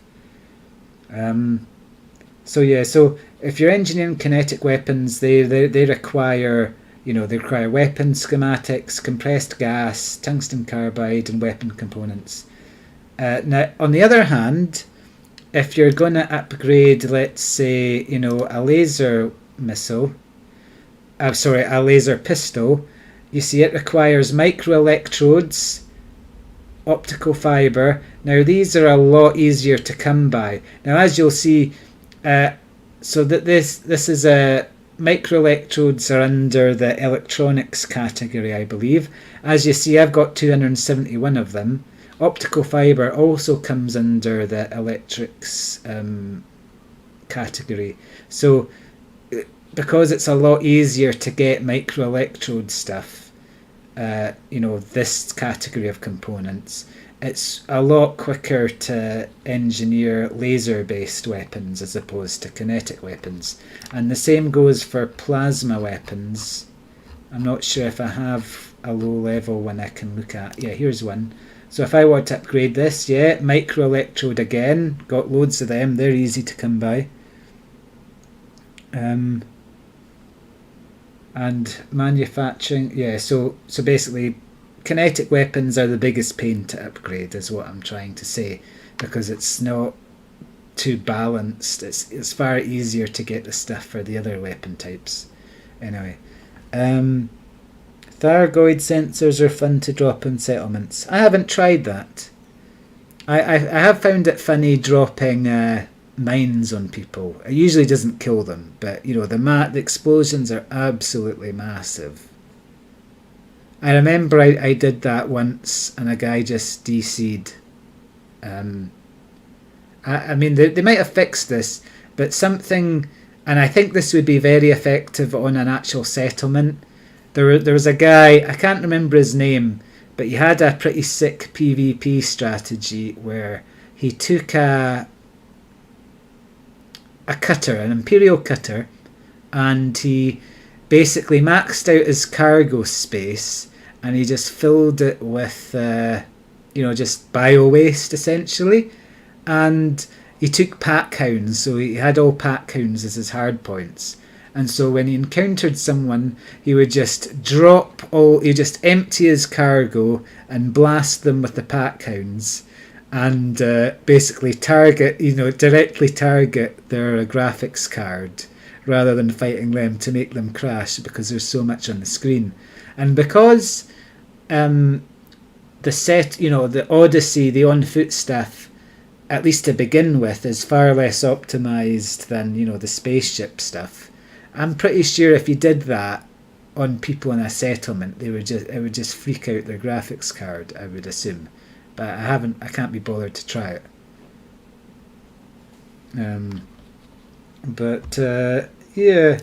So yeah, so if you're engineering kinetic weapons, they require, they require weapon schematics, compressed gas, tungsten carbide, and weapon components. Now, on the other hand, if you're going to upgrade, let's say, a laser missile, a laser pistol, you see it requires microelectrodes, optical fiber. Now these are a lot easier to come by. Now, as you'll see, so that this is a microelectrodes are under the electronics category, I believe. As you see, I've got 271 of them. Optical fiber also comes under the electrics category. So because it's a lot easier to get microelectrode stuff, this category of components, it's a lot quicker to engineer laser-based weapons as opposed to kinetic weapons. And the same goes for plasma weapons. I'm not sure if I have a low level one I can look at. Yeah, here's one. So if I want to upgrade this, yeah, microelectrode again. Got loads of them. They're easy to come by. And manufacturing, yeah, so basically kinetic weapons are the biggest pain to upgrade is what I'm trying to say, because it's not too balanced. It's far easier to get the stuff for the other weapon types. Anyway, Thargoid sensors are fun to drop in settlements. I haven't tried that. I have found it funny dropping mines on people. It usually doesn't kill them, but you know, the explosions are absolutely massive. I remember I did that once and a guy just DC'd. I mean, they might have fixed this, but something, and I think this would be very effective on an actual settlement. There was a guy, I can't remember his name, but he had a pretty sick PvP strategy where he took a cutter, an Imperial cutter, and he basically maxed out his cargo space, and he just filled it with, just bio waste essentially, and he took pack hounds, so he had all pack hounds as his hard points. And so when he encountered someone, he would just he'd just empty his cargo and blast them with the pack hounds, and basically directly target their graphics card rather than fighting them to make them crash because there's so much on the screen. And because the Odyssey, the on-foot stuff, at least to begin with, is far less optimized than, the spaceship stuff. I'm pretty sure if you did that on people in a settlement, it would just freak out their graphics card, I would assume. But I can't be bothered to try it. Yeah.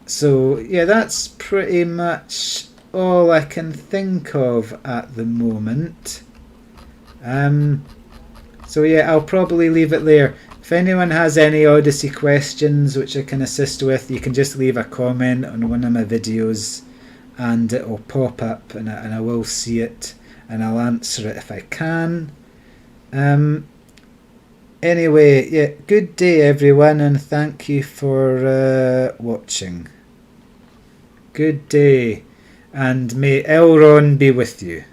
So yeah, that's pretty much all I can think of at the moment. So yeah, I'll probably leave it there. If anyone has any Odyssey questions which I can assist with, you can just leave a comment on one of my videos and it will pop up and I will see it and I'll answer it if I can. Anyway, yeah, good day everyone, and thank you for watching. Good day, and may Elrond be with you.